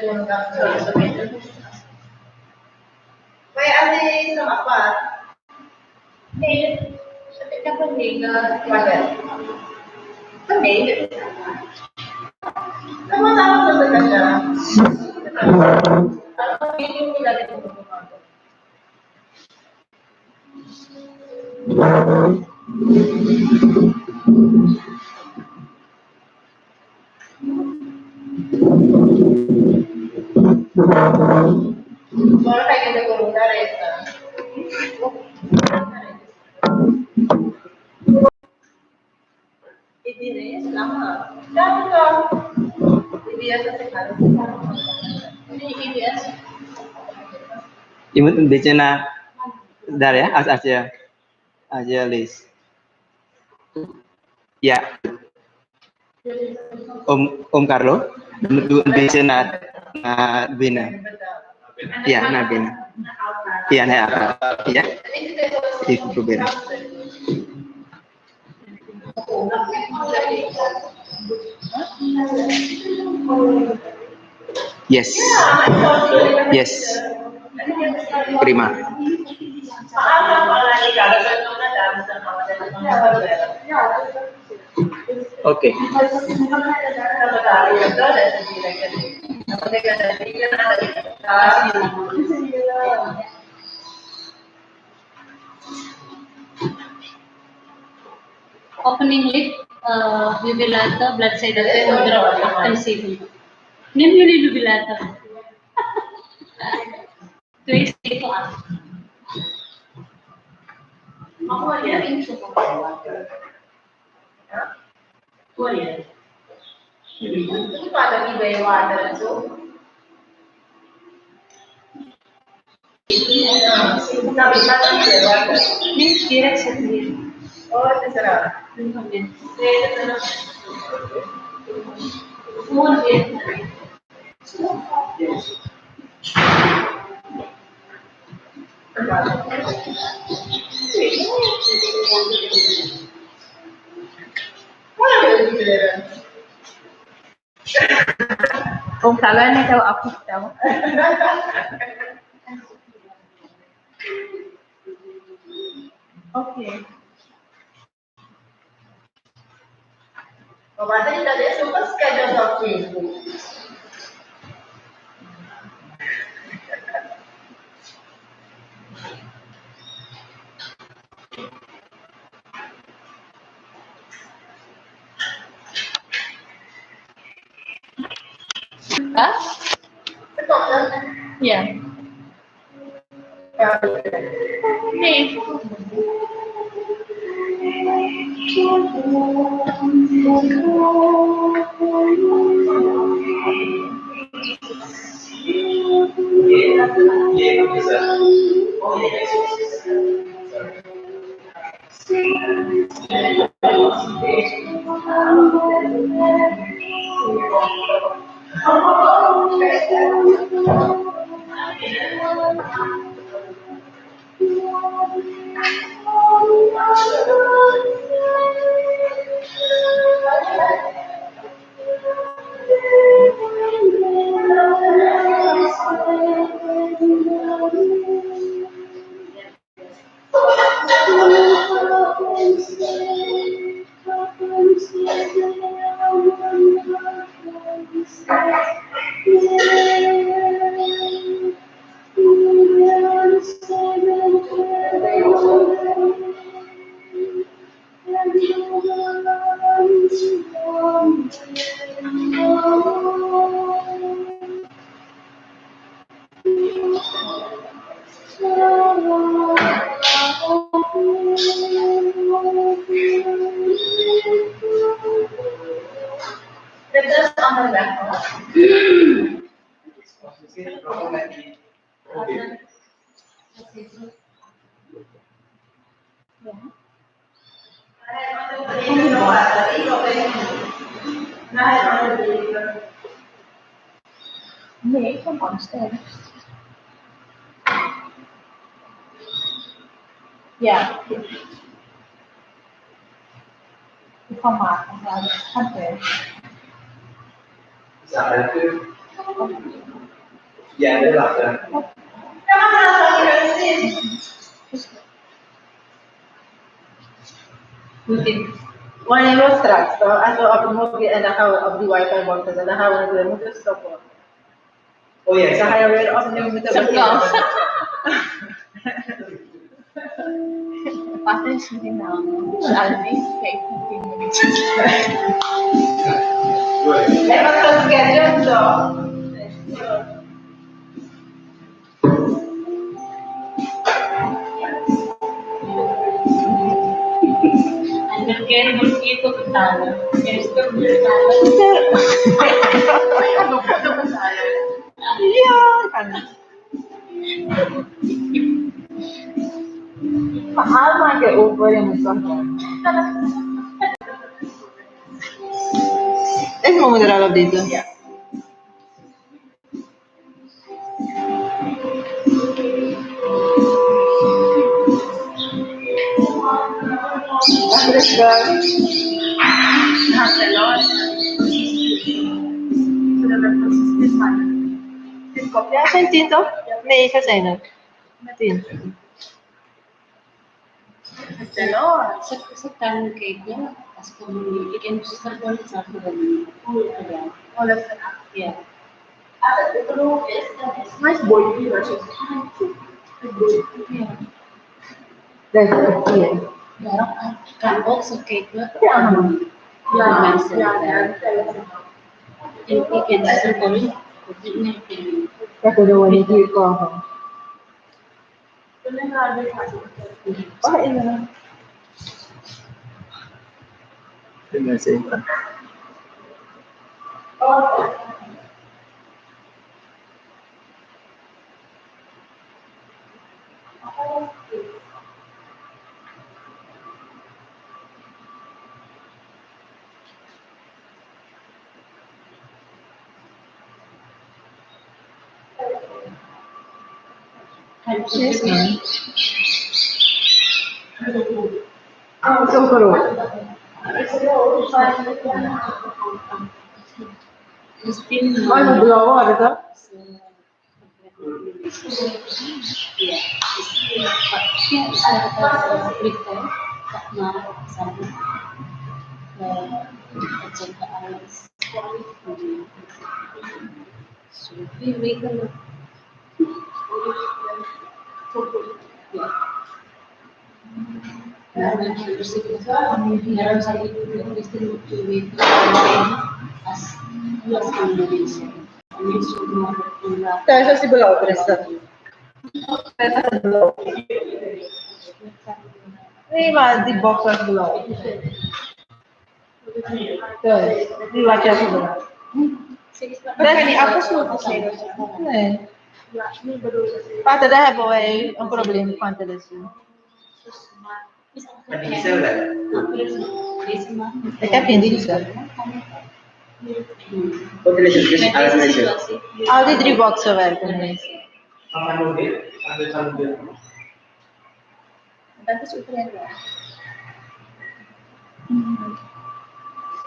Kayak ada sama apa? Nih, ketika pening keluarga. Pening gitu. Kamu sama sebenarnya sekarang. Kalau pening tidak ditunggu. Boleh kayak gitu komentar ya. Ini selama contoh biasa sekali. Ini biasa. Imut bicara dar ya aja list. Ya. Om Carlo, bentuk bicara na bina. Ya, na bina. Iya, na apa? Iya. Itu bina. Yes. Yes. Prima. Oke. Opening lip, Jubilata, blood side of the mudra conceiving. Namely Jubilata. Twist it up. Itu ada di bawah ada itu. Kita bisa di bawah. Ini direct sendiri. Oh, terserah. Kung kala na daw ako daw. Okay. Pembantu kita dia suka schedule of Facebook. Hah? Betul kan? Ya. Nih. Nee, kom aanstellen. Ja. Ik kan maken, ja, dat gaat wel. Ya, ada lah. Wanneer we straks, als we op de mobiel en dan gaan we op die wifi boxen en dan gaan we het weer moeten stoppen. Oh ya, Dan ga je weer opnieuw moeten beginnen. Wat is die naam? Alvin, kijk, 10 minuten. Hij was een schedule zo. Perché non chiedo totale, questo è totale. Ja, kan. Mahal maken over je moet komen. Is mijn moeder al op deze? Ja. Ja, zijn 10 toch? 9 zijn er. 10. Sekarang kayaknya pas kamu bikin suster boleh satu lagi. Ya. Mas boy juga sih. Dan iya. Garang kan box kayaknya. Ya. Ini kan suster boleh. Ini Ya kedua ini ko. Oh, ini. Terima kasih. Yes, ma'am. So karo. Ay, maglawa ka dito? Tayo sa Sibulaw, Presta. Ini mah di box sa Sibulaw. Tuh, di baca Sibulaw. Dan ini apa sih? Nih. Pata dah boy, ang problema quanto adesso. Bisa udah. Perché quindi di sé? Congratulations, alas na. Audi 3 box over kan. Apa nunggu? Ada sambil. Tapos upuan ba?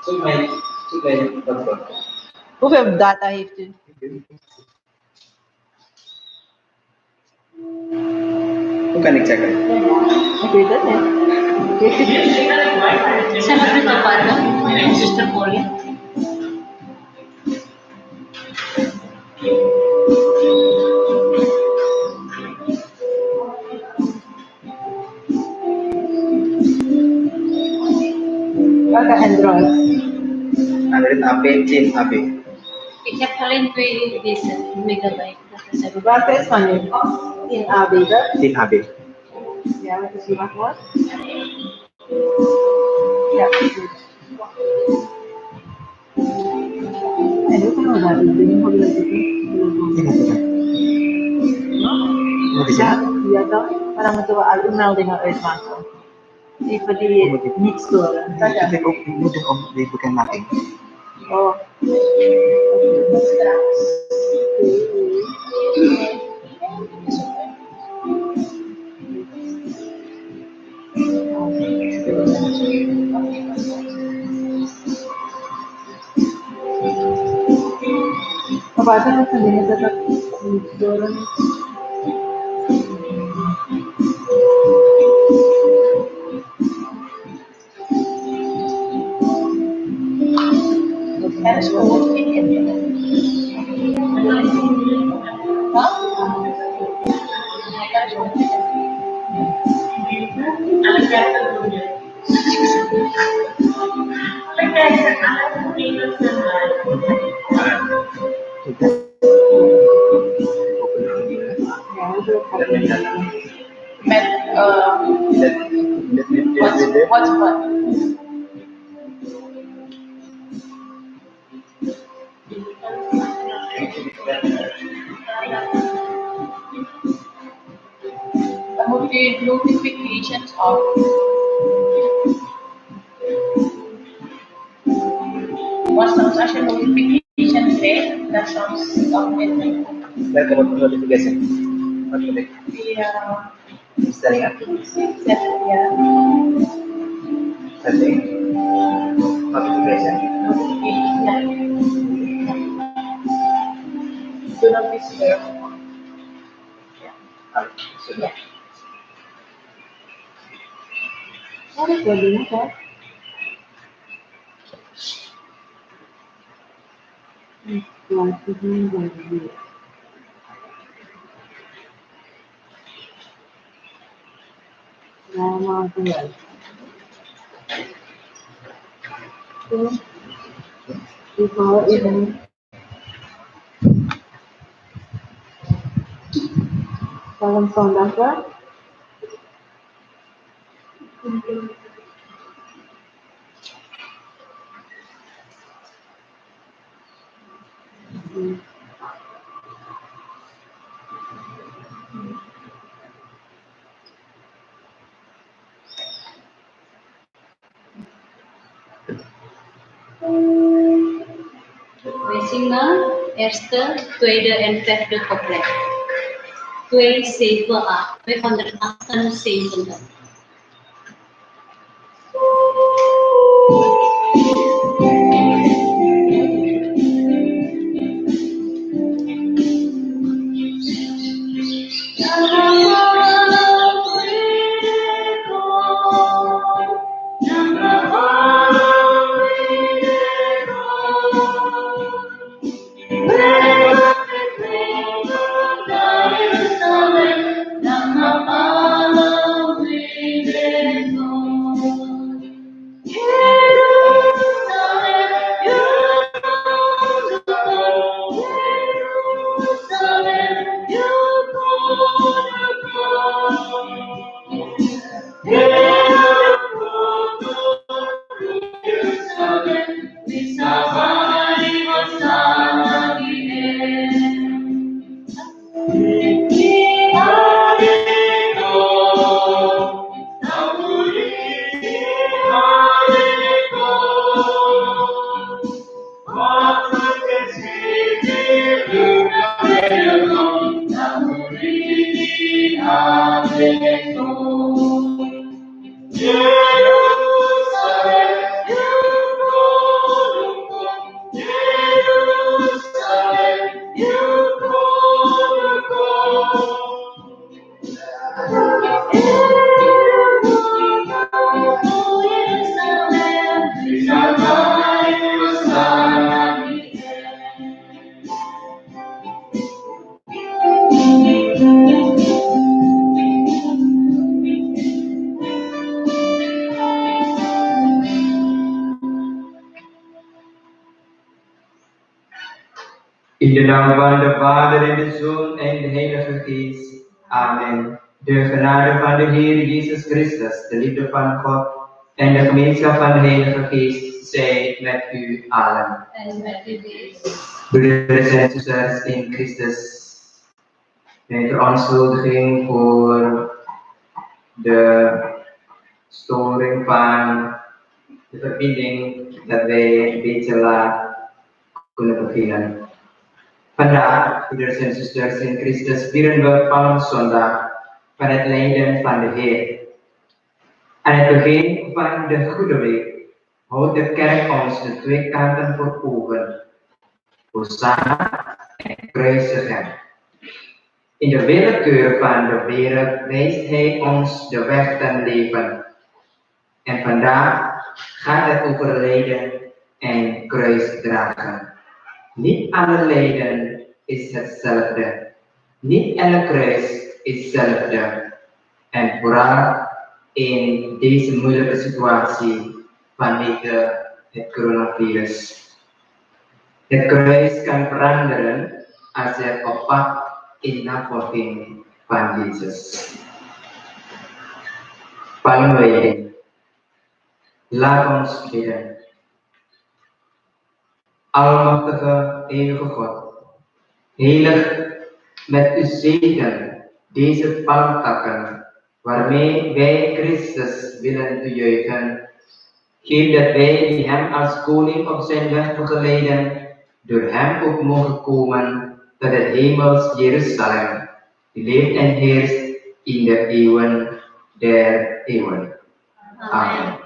Sumay. Hoeveel data heeft u? Hoe kan ik zeggen? Ik weet het niet. Saya berita pada suster boleh. Welke Android? Android AP, Chin AP. Ik heb alleen 2 deze megabyte. Dat is het. Welke is van u? In AB ka? Chin AP. Ja, wat is die wachtwoord? Ja, goed. En hoe kan we dat doen? Hindi mo lang dito. Mau di sini? Ja, toch? Parang ito al-unaw din ang uitmaken. Even die niets door. Ik heb ook moeten om die bekend making. Oh. Apa aja sendiri tetap dorong. Harus kuat ini. Hah? Anak kata dulu. What's what? Notifications of what sounds as a notification say that sounds of it. Like about notification. Okay. Yeah. Setting up. Yeah. Setting. Notification. Do not disturb. Sudah. Ada jadinya kan? Pelatihnya jadi. Nama aku ya. Di bawah ini. Palmzondag kan? We zingen eerste, tweede en derde couplet. 278, 278. In de naam van de Vader en de Zoon en de Heilige Geest. Amen. De genade van de Heer Jezus Christus, de liefde van God en de gemeenschap van de Heilige Geest zij met u allen. En met uw geest. Broeders en zusters in Christus, mijn verontschuldiging voor de storing van de verbinding dat wij een beetje laat kunnen beginnen. Vandaag, broeders en zusters in Christus, vieren we Palmzondag van het lijden van de Heer. Aan het begin van de Goede Week houdt de kerk ons de twee kanten voor ogen. Hosanna kruisig hem. In de willekeur van de wereld wijst hij ons de weg ten leven. En vandaag gaat het over lijden en kruisdragen. Niet alle lijden is hetzelfde. Niet elk kruis is hetzelfde. En vooral in deze moeilijke situatie vanwege het coronavirus. Het kruis kan veranderen als het op pad in navolging van Jezus. Palmzondag. Laat ons bidden. Almachtige, eeuwige God, heilig met uw zegen deze palmtakken, waarmee wij Christus willen toejuichen. Geef dat wij die hem als koning op zijn weg begeleiden, door hem ook mogen komen tot het hemels Jeruzalem, die leeft en heerst in de eeuwen der eeuwen. Amen.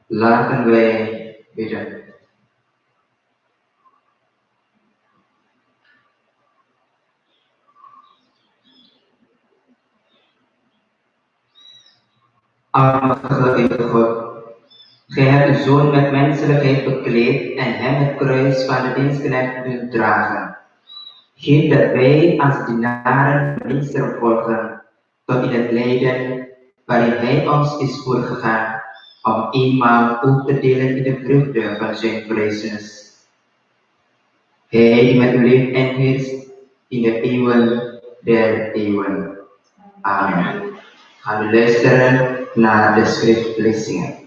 Laten wij bidden. Almachtige eeuwige God, gij hebt uw Zoon met menselijkheid bekleed en hem het kruis van de dienstknecht doen dragen. Geef dat wij als dienaren de meester volgen tot in het lijden waarin hij ons is voorgegaan, om eenmaal ook te delen in de vruchten van zijn vleesnis. Hij die met u leeft en heerst in de eeuwen der eeuwen. Amen. Gaan we luisteren naar de schriftlezingen.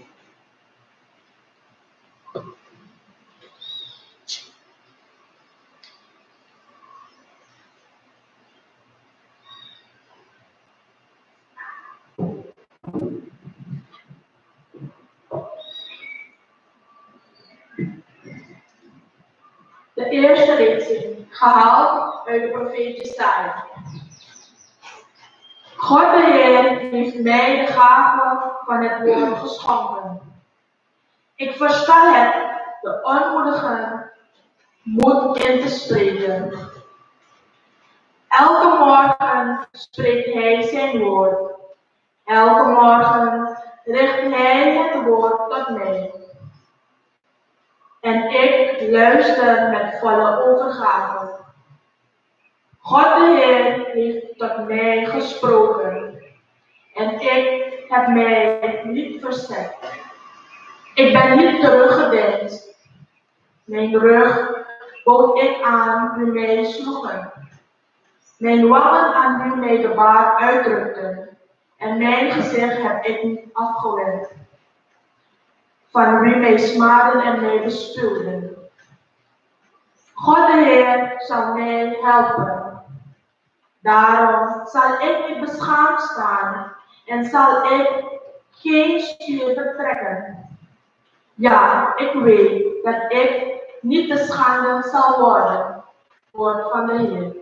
De eerste lezing, gehaald uit de profeet Jesaja. God de Heer heeft mij de gave van het woord geschonken. Ik versta het de onmoedigen moed in te spreken. Elke morgen spreekt hij zijn woord. Elke morgen richt hij het woord tot mij. En ik luister met volle overgave. God de Heer heeft tot mij gesproken. En ik heb mij niet verzet. Ik ben niet teruggedeinst. Mijn rug bood ik aan wie mij sloegen. Mijn wangen aan wie mij de baard uitdrukten. En mijn gezicht heb ik niet afgewend. Van wie mij smaden en mij bespuwden. God de Heer zal mij helpen. Daarom zal ik niet beschaamd staan en zal ik geen stier betrekken. Ja, ik weet dat ik niet te schande zal worden. Woord van de Heer.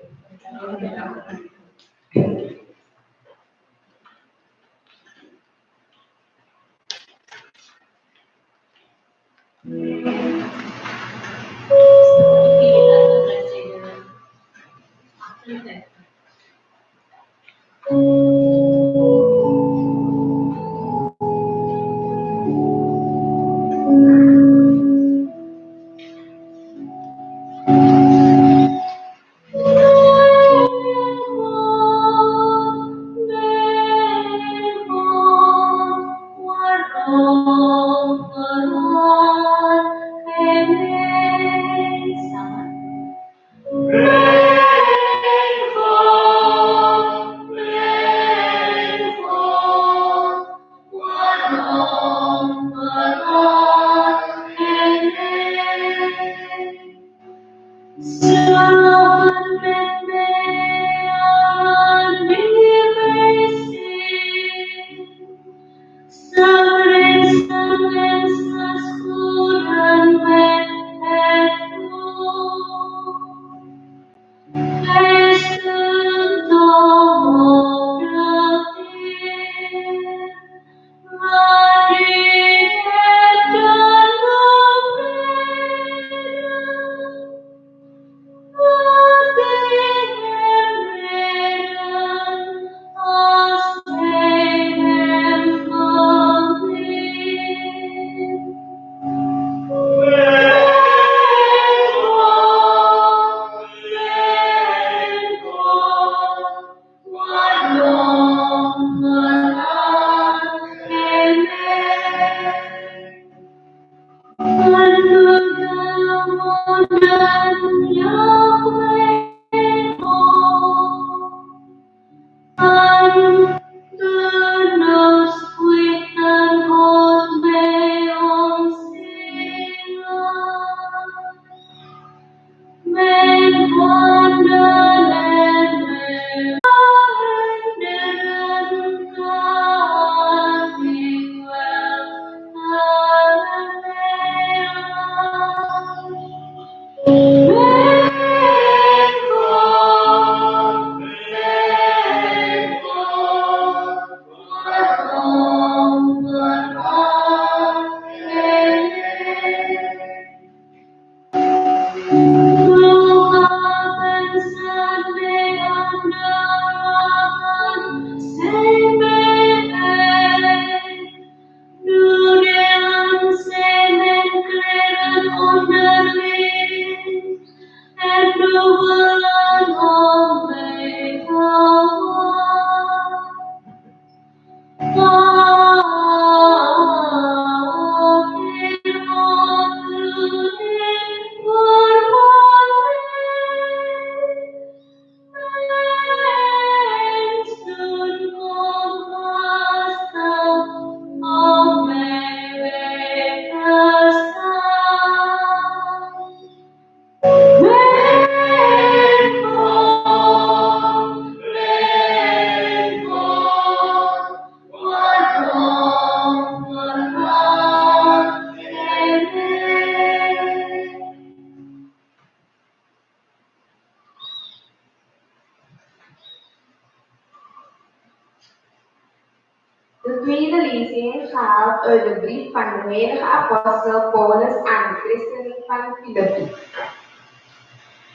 tweede lezing gehaald uit de brief van de heilige apostel Paulus aan de christenen van Filippi.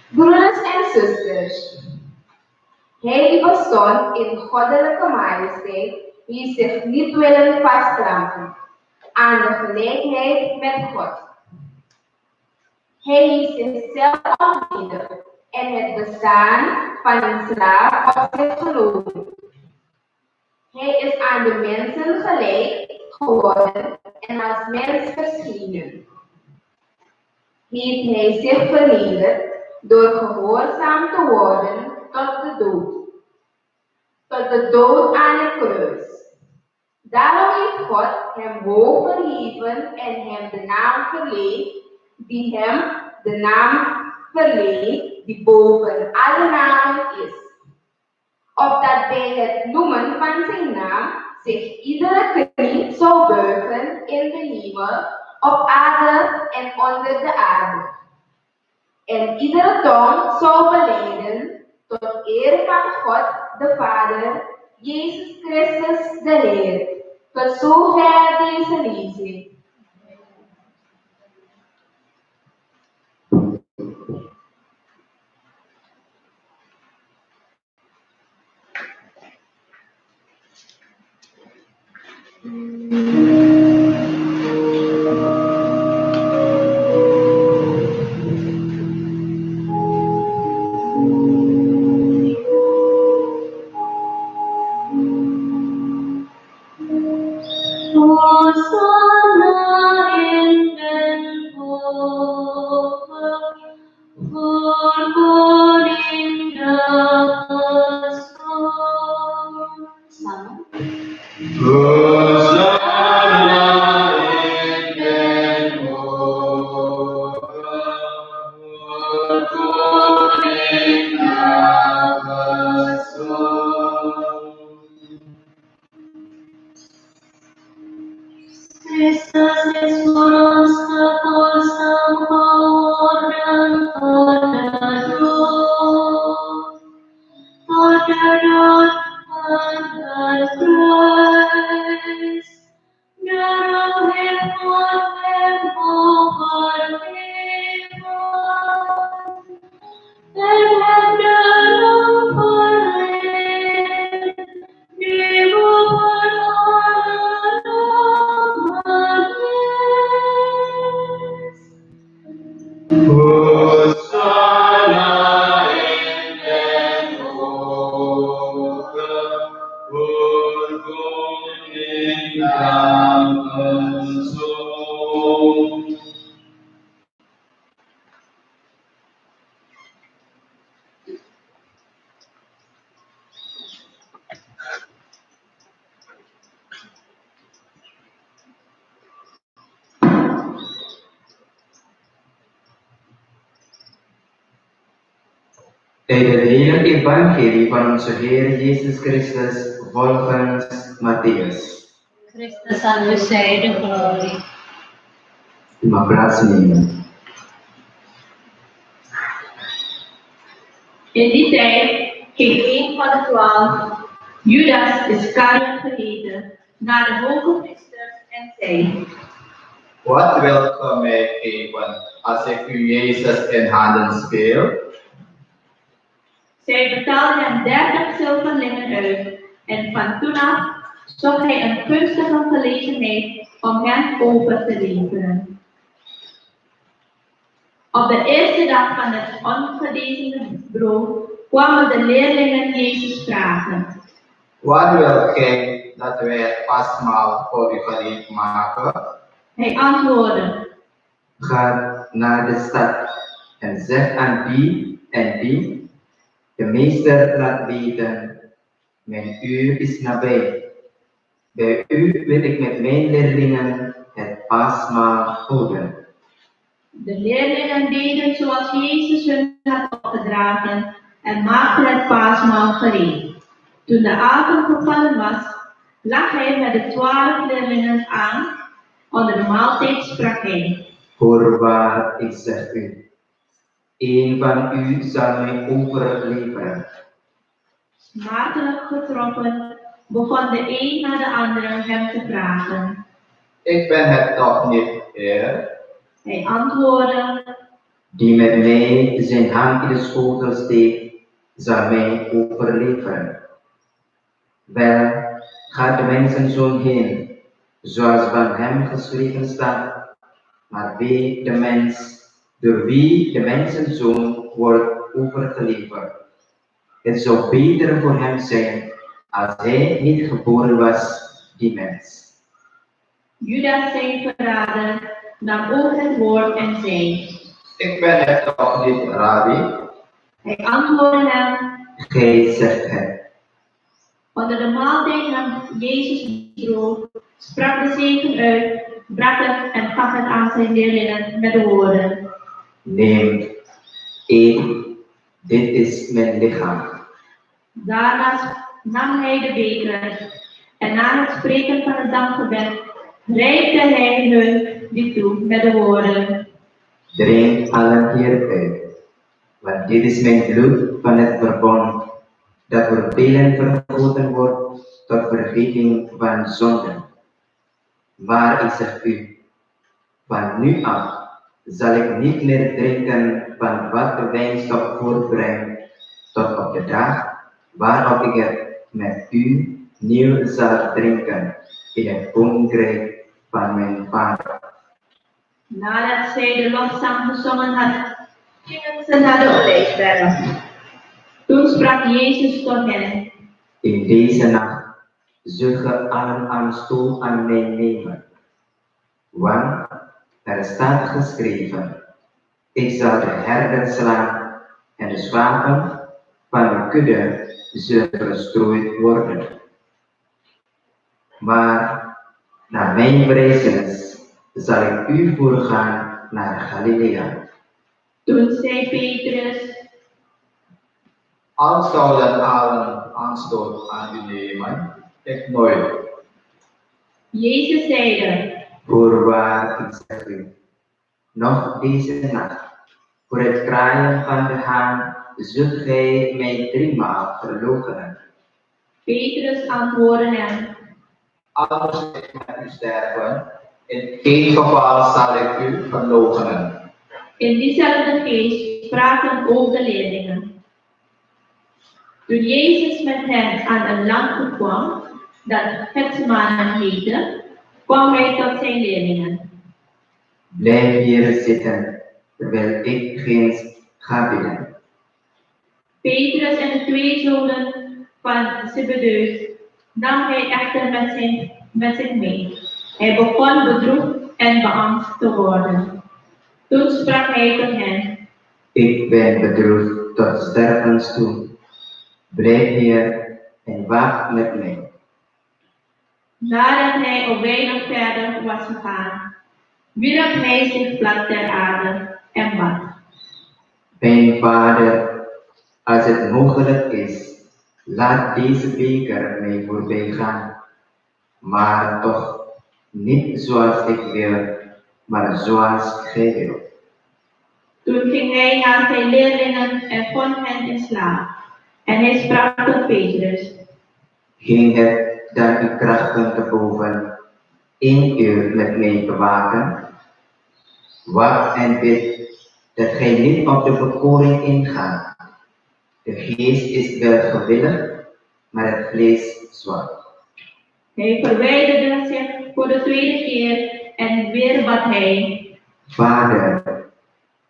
Broeders en zusters, hij die bestond in goddelijke majesteit, die zich niet willen vastklampen aan de gelijkheid met God. Hij hield zichzelf afwezig en het bestaan van een slaaf op zich genomen. Hij is aan de mensen gelijk geworden en als mens verschenen. Heeft hij zich vernederd door gehoorzaam te worden tot de dood aan het kruis. Daarom heeft God hem hoog verheven en hem de naam verleend, die boven alle namen is. Opdat bij het noemen van zijn naam zich iedere knie zou buigen in de hemel, op aarde en onder de aarde. En iedere tong zou belijden tot eer van God de Vader, Jezus Christus de Heer. Tot zover deze lezing. Uit het heilige evangelie van onze Heer Jezus Christus volgens Matthäus. Christus aan uw zijde glorie. U mag plaatsnemen. In die tijd ging een van de 12, Judas Iscariot geheten, naar de hoge priesters en zei: Wat wilt ge mij geven als ik u Jezus in handen speel? Zij betaalden hem 30 zilverlingen uit, en van toen af zocht hij een gunstige gelegenheid om hen over te leveren. Op de eerste dag van het ongedezende brood kwamen de leerlingen Jezus vragen: Wat wilt gij dat wij het pasmaal voor u gereed maken? Hij antwoordde: Ga naar de stad en zeg aan die en die: de meester laat weten, mijn uur is nabij. Bij u wil ik met mijn leerlingen het pasmaal houden. De leerlingen deden zoals Jezus hun had opgedragen en maakten het paasmaal gereed. Toen de avond gevallen was, lag hij met de 12 leerlingen aan. Onder de maaltijd sprak hij: Voorwaar, ik zeg u, een van u zal mij overleveren. Smartelijk getroffen begon de een na de andere hem te vragen. Ik ben het toch niet, Heer? Hij antwoordde, Die met mij zijn hand in de schotel steekt, zal mij overleveren. Wel, gaat de mensenzoon heen, zoals van hem geschreven staat, maar wee de mens, door wie de mensenzoon wordt overgeleverd. Het zou beter voor hem zijn, als hij niet geboren was, die mens. Judas zijn verrader nam ook het woord en zei. Ik ben het toch niet, Rabbi? Hij antwoordde hem, Gij zegt het. onder de maaltijd nam Jezus brood, sprak de zegen uit, brak het en gaf het aan zijn leerlingen met de woorden. Neem, eet, dit is mijn lichaam. Daarna nam hij de beker en na het spreken van het dankgebed reikte hij hun die toe met de woorden. Drink allen hieruit, want dit is mijn bloed van het verbond, dat voor velen vergoten wordt tot vergeving van zonden. Maar ik zeg u, van nu af zal ik niet meer drinken van wat de wijnstok voortbrengt, tot op de dag waarop ik het met u nieuw zal drinken in het koninkrijk van mijn Vader. Nadat zij de lofzang gezongen hadden, gingen ze naar de Olijfberg. Toen sprak Jezus tot hen. In deze nacht zult ge allen aanstoot aan mij nemen, want er staat geschreven, ik zal de herder slaan en de schapen van de kudde zullen verstrooid worden. Maar naar mijn vrezenis zal ik u voorgaan naar Galilea. Toen zei Petrus, Al zouden allen aanstoot aan u nemen, ik nooit. Jezus zeide, Voorwaar, ik zeg u, nog deze nacht, voor het kraaien van de haan, zult gij mij 3 maal verloochenen. Petrus antwoordde hem, Al moest ik met u sterven, in geen geval zal ik u verloochenen. in diezelfde geest spraken ook de leerlingen. Toen Jezus met hen aan een land kwam, dat Getsemane heette, kwam hij tot zijn leerlingen. Blijf hier zitten, terwijl ik ginds ga bidden. Petrus en de 2 zonen van Zebedeus nam hij echter met zich mee. Hij begon bedroefd en beangst te worden. Toen sprak hij tot hen. Ik ben bedroefd tot stervens toe. Blijf hier en wacht met mij. Nadat hij op weinig verder was gegaan, wierp hij zich plat ter aarde en bad. Mijn Vader, als het mogelijk is, laat deze beker mij voorbij gaan. Maar toch niet zoals ik wil, maar zoals gij wilt. Toen ging hij naar zijn leerlingen en vond hen in slaap. En hij sprak tot Petrus. Ging het dan uw krachten te boven 1 uur met mij te waken? Wacht en bid dat gij niet op de bekoring ingaat. De geest is wel gewillig, maar het vlees zwak. Hij verwijderde zich voor de 2e keer en weer bad hij. Vader,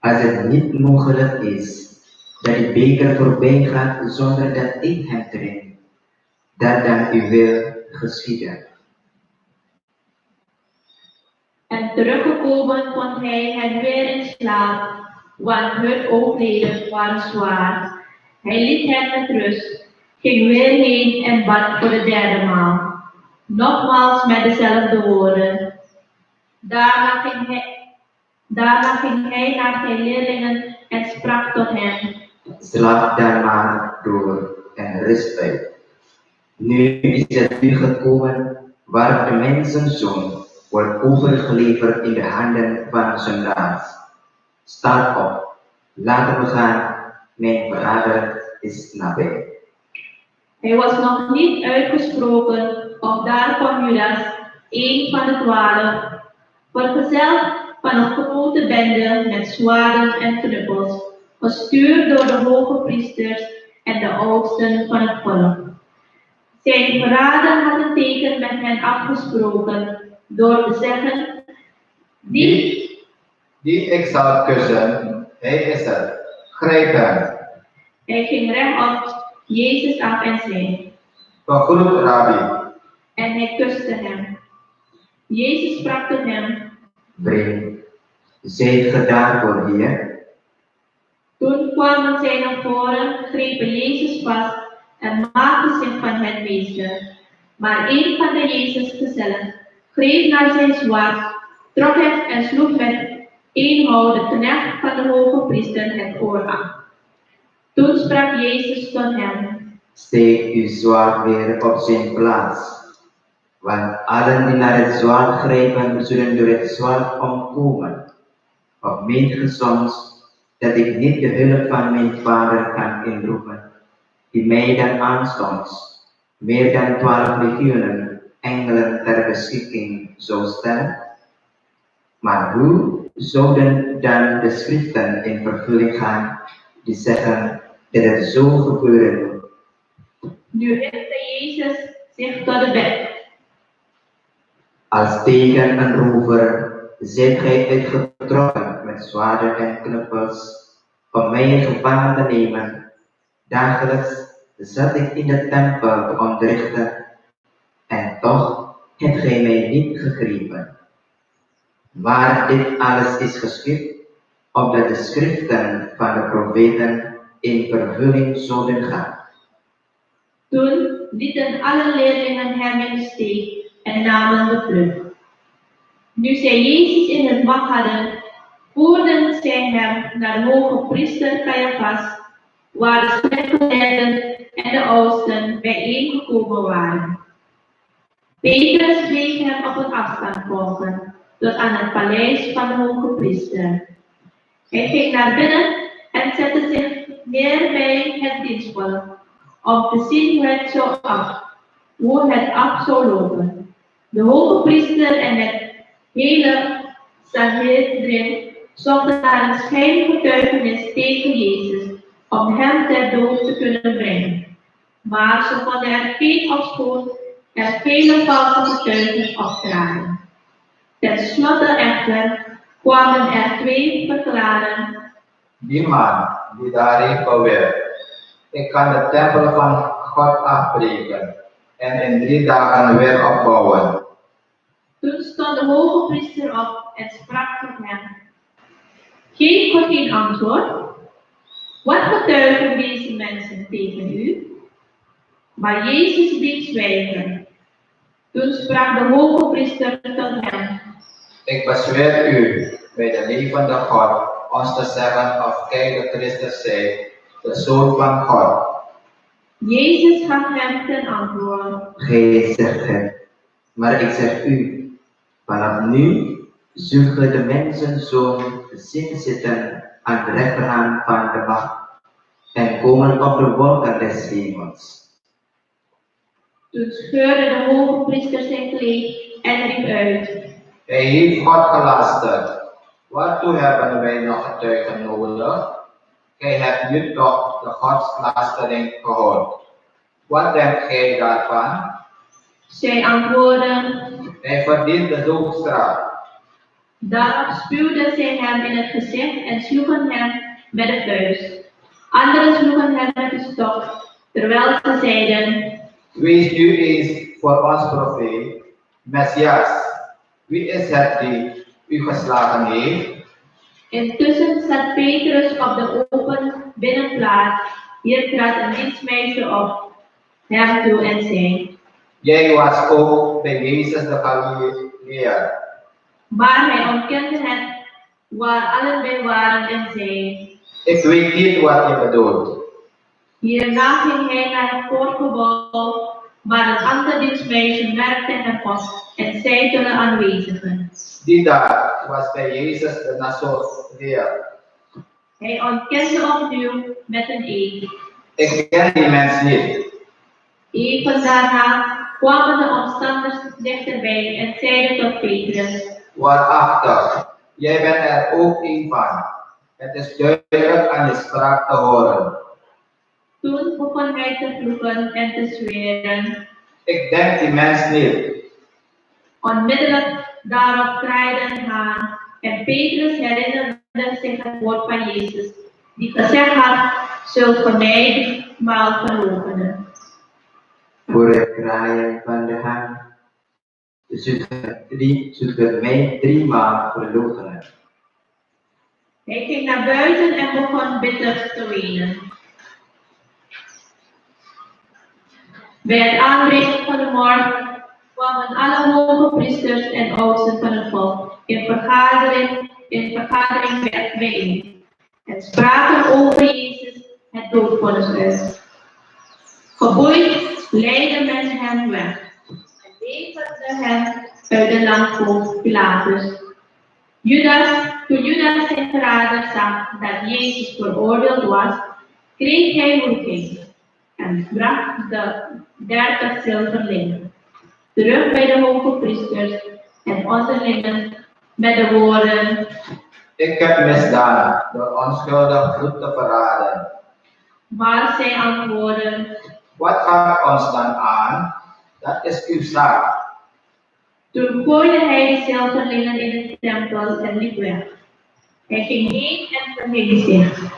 als het niet mogelijk is dat de beker voorbij gaat zonder dat ik hem drink, dat dan uw wil geschieden. En teruggekomen vond hij hen weer in slaap, want hun oogleden waren zwaar. Hij liet hen met rust, ging weer heen en bad voor de 3e maal. Nogmaals met dezelfde woorden. Daarna ging hij naar zijn leerlingen en sprak tot hen. Slaap dan maar door en rust uit. Nu is het uur gekomen waarop de mensenzoon wordt overgeleverd in de handen van zondaars. Sta op, laten we gaan, mijn verrader is nabij. Hij was nog niet uitgesproken of daar kwam Judas, een van de 12, vergezeld van een grote bende met zwaarden en knuppels, gestuurd door de hoge priesters en de oudsten van het volk. Zijn verrader had een teken met hen afgesproken door te zeggen: die ik zal kussen, hij is het. Grijp hem. Hij ging recht op Jezus af en zei: Vergroet, Rabbi. En hij kuste hem. Jezus sprak tot hem: Vriend, zijt ge daarvoor hier? Toen kwamen zij naar voren, grepen Jezus vast en maakten zich van hen meester. Maar een van de Jezusgezellen greep naar zijn zwaard, trok het en sloeg met één houw de knecht van de hoge priester het oor af. Toen sprak Jezus tot hem: Steek uw zwaard weer op zijn plaats. Want allen die naar het zwaard grijpen, zullen door het zwaard omkomen. Of meent ge soms dat ik niet de hulp van mijn Vader kan inroepen, die mij dan aanstonds meer dan 12 legioenen engelen ter beschikking zou stellen? Maar hoe zouden dan de schriften in vervulling gaan die zeggen dat het zo gebeuren moet? Nu richtte Jezus zich tot de bed. Als tegen een rover zijt gij uitgetrokken met zwaarden en knuppels om mij gevangen te nemen. Dagelijks zat ik in de tempel te onderrichten en toch hebt gij mij niet gegrepen. Maar dit alles is geschied, opdat de schriften van de profeten in vervulling zouden gaan. Toen lieten alle leerlingen hem in de steek en namen de vlucht. Nu zij Jezus in het macht hadden, voerden zij hem naar de hoge priester Caiaphas, waar de schriftgeleerden en de oudsten bijeengekomen waren. Petrus bleef hem op een afstand volgen, tot aan het paleis van de hoge priester. Hij ging naar binnen en zette zich neer bij het dienstvolk, om te zien hoe het af zou lopen. De hoge priester en het hele Sanhedrin zochten naar een schijngetuigenis tegen Jezus, om hem ter dood te kunnen brengen. Maar ze konden er geen opspoor en vele valse getuigen opdragen. Ten slotte echter kwamen er 2 verklaren: Die man die daarin beweert, ik kan de tempel van God afbreken en in 3 dagen weer opbouwen. Toen stond de hoge priester op en sprak tot hem: Geef God geen antwoord? Wat getuigen deze mensen tegen u? Maar Jezus bleef zwijgen. Toen sprak de hoge priester tot hem: Ik bezweer u bij de levende God ons te zeggen of gij de Christus zijt, de Zoon van God. Jezus gaf hem ten antwoord: Gij zegt het, maar ik zeg u, vanaf nu zult ge de mensenzoon zien zitten aan de rechterhand van de macht en komen op de wolken des hemels. Toen scheurde de hoge priester zijn kleed en riep uit: Hij heeft God gelasterd. Waartoe hebben wij nog getuigen nodig? Gij hebt nu toch de godslastering gehoord. Wat denkt gij daarvan? Zij antwoordden: Hij verdient de doodstraf. Daarop spuwden zij hem in het gezicht en sloegen hem met de vuist. Anderen sloegen hem met de stok, terwijl ze zeiden: Wees nu eens voor ons profeet, Messias. Wie is het die u geslagen heeft? Intussen zat Petrus op de open binnenplaats. Hier trad een dienstmeisje op hem toe en zei: Jij was ook bij Jezus de Galileër. Maar hij ontkende het waar allen bij waren en zei: Ik weet niet wat je bedoelt. Hierna ging hij naar het voorgebouw, maar een ander dienstmeisje merkte hem op en zei tot de aanwezigen: Die daar was bij Jezus de Nazareër. Hij ontkende opnieuw met een eed. Ik ken die mens niet. Even daarna kwamen de omstanders dichterbij en zeiden tot Petrus: Waarachtig, jij bent er ook een van. Het is duidelijk aan je spraak te horen. Toen begon hij te vloeken en te zweren. Ik denk die mens niet. Onmiddellijk daarop kraaide een haan en Petrus herinnerde zich het woord van Jezus, die gezegd had: zult ge mij driemaal verloochenen. Voor het kraaien van de haan, zult ge mij 3 maal verloochenen. Hij ging naar buiten en begon bitter te wenen. Bij het aanbreken van de morgen kwamen alle hoge priesters en oudsten van het volk in vergadering bijeen en spraken over Jezus het doodvonnis uit. Geboeid leidde men hem weg en leverde hem uit de landvoogd Pilatus. Toen Judas zijn verrader zag dat Jezus veroordeeld was, kreeg hij roeping en bracht de 30 zilverlingen terug bij de hoge priesters en onderlingen met de woorden: Ik heb misdaan door onschuldig bloed te verraden. Maar zij antwoordden: Wat gaat ons dan aan? Dat is uw zaak. Toen gooide hij de zilverlingen in de tempel en liep weg. Hij ging heen en verhing zich.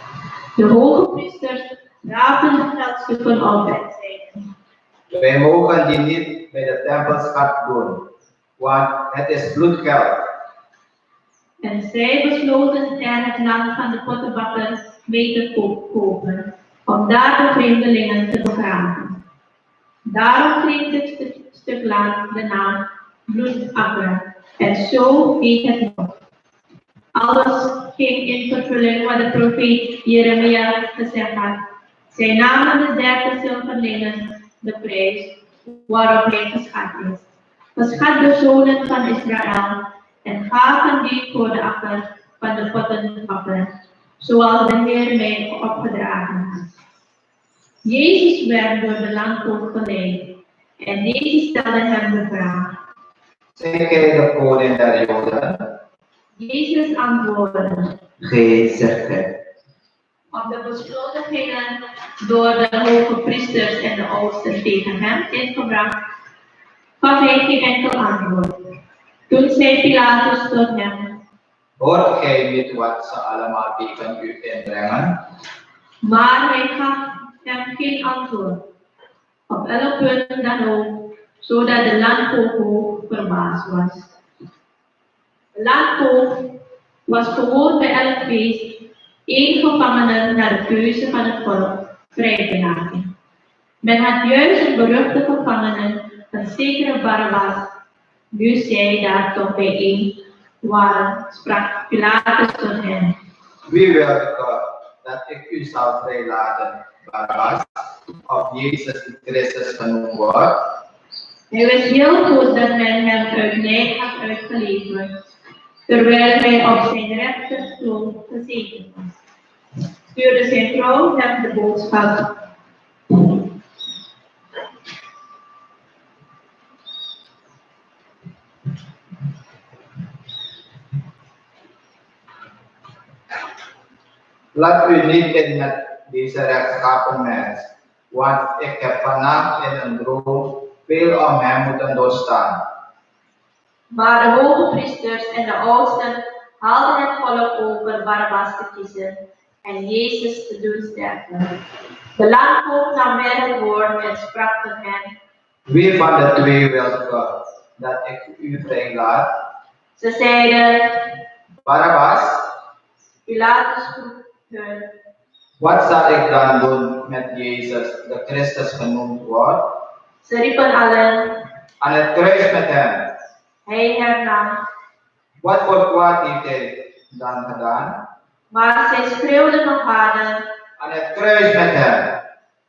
De hoge priesters raapten de geldstukken op en zeiden: Wij mogen die niet bij de tempelschat doen, want het is bloedgeld. En zij besloten er het land van de pottenbakker mee te kopen, om daar de vreemdelingen te begraven. Daarom kreeg dit stuk land de naam Bloedakker, en zo heet het nog. Alles ging in vervulling wat de profeet Jeremia gezegd had. Zij namen de 30 zilverlingen de prijs waarop hij geschat is. Geschat de zonen van Israël en gaven die voor de akker van de pottenbakker, zoals de Heer mij opgedragen had. Jezus werd door de landvoogd geleid en deze stelde hem de vraag: Zijt gij de koning der Joden? Jezus antwoordde: Gij zegt het. Op de beschuldigingen door de hoge priesters en de oudsten tegen hem ingebracht, gaf hij geen enkel antwoord. Toen zei Pilatus tot hem: Hoort gij niet wat ze allemaal tegen u inbrengen? Maar hij gaf hem geen antwoord, op elk punt dan ook, zodat de landvoogd verbaasd was. De landvoogd was gewoon bij elk feest één gevangene naar de keuze van het volk vrij te laten. Men had juist een beruchte gevangene, een zekere Barabbas. Nu zij daar toch bijeen waren, sprak Pilatus tot hen: Wie wil dat ik u zal vrijlaten, Barabbas, of Jezus de Christus genoemd wordt? Hij wist heel goed dat men hem uit lijk had uitgeleverd, terwijl hij op zijn rechterstoel gezeten was. Stuurde zijn vrouw hem de boodschap: Laat u niet in met deze rechtschapen mens, want ik heb vannacht in een droom veel om hem moeten doorstaan. Maar de hoge priesters en de oudsten haalden het volk over Barabbas te kiezen en Jezus te doen sterven. De landvoogd nam weer het woord en sprak tot hen: Wie van de twee wilt ge dat ik u vrijlaat? Ze zeiden: Barabbas? Pilatus vroeg hun: Wat zal ik dan doen met Jezus, de Christus genoemd wordt? Ze riepen allen. Aan het kruis met hem. Hij hernam: Wat voor kwaad heeft hij dan gedaan? Maar zij schreeuwden nog harder. Aan het kruis met hem.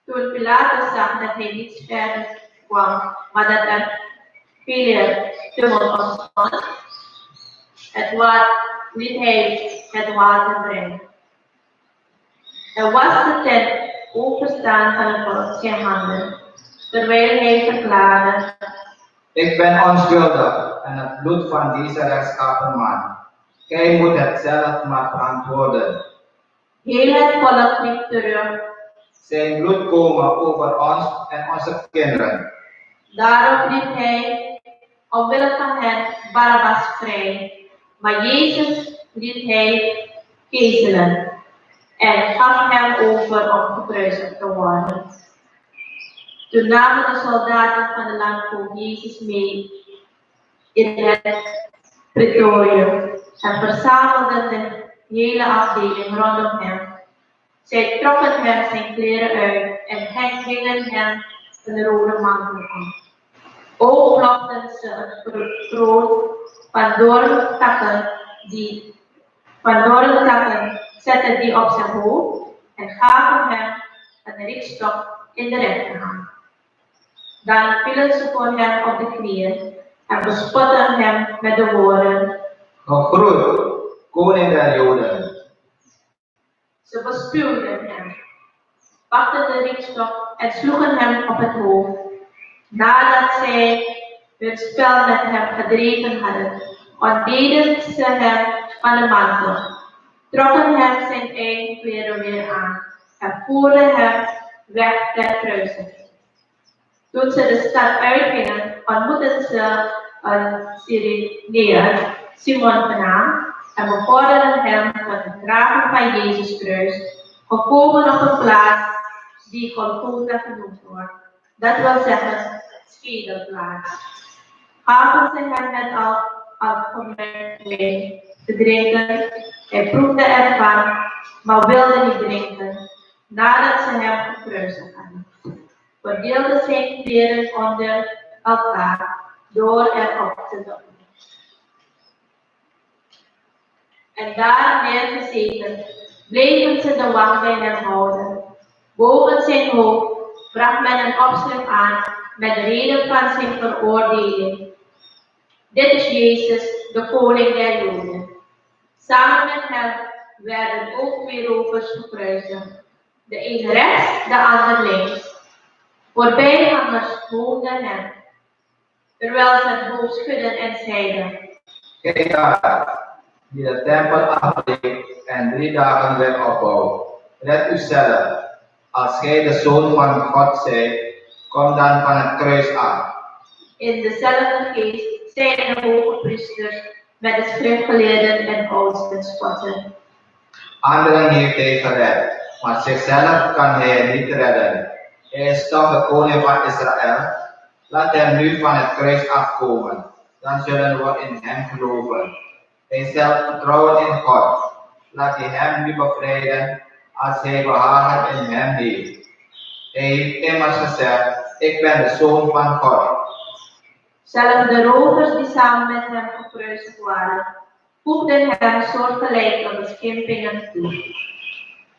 Toen Pilatus zag dat hij niet verder kwam, maar dat er veel tumult ontstond, liet hij het water brengen. Er was de tent openstaan van het volk zijn handen. terwijl hij verklaarde: Ik ben onschuldig en het bloed van deze rechtschapen man. Gij moet het zelf maar verantwoorden. Heel het volk riep terug. Zijn bloed komen over ons en onze kinderen. Daarop liet hij omwille van hen Barabbas vrij, maar Jezus liet hij geeselen en gaf hem over om gekruisigd te worden. Toen namen de soldaten van de landvoogd Jezus mee in het pretorium en verzamelden de hele afdeling rondom hem. Zij trokken hem zijn kleren uit en hingen hem een rode mantel aan. Ook plukten ze het kroon van doorntakken, zetten die op zijn hoofd en gaven hem een rikstok in de rechterhand. Dan vielen ze voor hem op de knieën en bespotten hem met de woorden: Gegroet, koning der Joden. Ze bespuwden hem, pakten de rikstok en sloegen hem op het hoofd. Nadat zij hun spel met hem gedreven hadden, ontdeden ze hem van de mantel, trokken hem zijn eigen kleren weer aan en voerden hem weg ter kruising. Toen ze de stad uitgingen, ontmoetten ze een Cyreneër, Simon genaamd, en bevorderden hem tot het dragen van Jezus kruis, gekomen op een plaats die Golgotha genoemd wordt. Dat wil zeggen, schedelplaats. Gaven ze hem met algemeen wijn te drinken. Hij proefde ervan, maar wilde niet drinken, nadat ze hem gekruisigd hadden. Verdeelde zijn kleren onder elkaar door erop te doen. En daar neergezeten bleven ze de wacht bij hem houden. Boven zijn hoofd bracht men een opschrift aan met de reden van zijn veroordeling. Dit is Jezus, de koning der Joden. Samen met hem werden ook twee rovers gekruisigd, de een rechts, de ander links. Voorbijgangers woonden hem, terwijl ze het hoofd schudden en zeiden: Kijk daar, die de tempel afbreekt en 3 dagen weer opbouwt. Red uzelf, als gij de Zoon van God zijt, kom dan van het kruis af. In dezelfde geest zeiden de hoge priesters met de schriftgeleerden en oudsten spotten: Anderen heeft hij gered, maar zichzelf kan hij niet redden. Hij is toch de koning van Israël. Laat hem nu van het kruis afkomen, dan zullen we in hem geloven. Hij zal vertrouwen in God. Laat hij hem nu bevrijden als hij behagen in hem heeft. Hij heeft immers gezegd: ik ben de Zoon van God. Zelfs de rovers die samen met hem gekruisigd waren, voegden hem soortgelijke beschimpingen toe.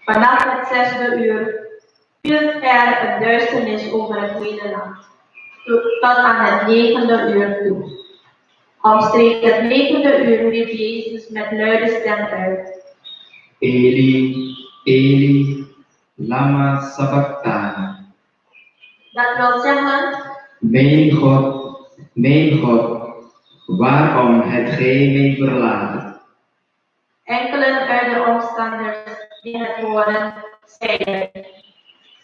Vanaf het 6e uur viel er een duisternis over het hele land, tot aan het 9e uur toe. Omstreeks het 9e uur riep Jezus met luide stem uit: Eli, Eli, lama sabachthani. Dat wil zeggen: Mijn God, waarom hebt gij mij verlaten? Enkelen uit de omstanders die het hoorden, zeiden.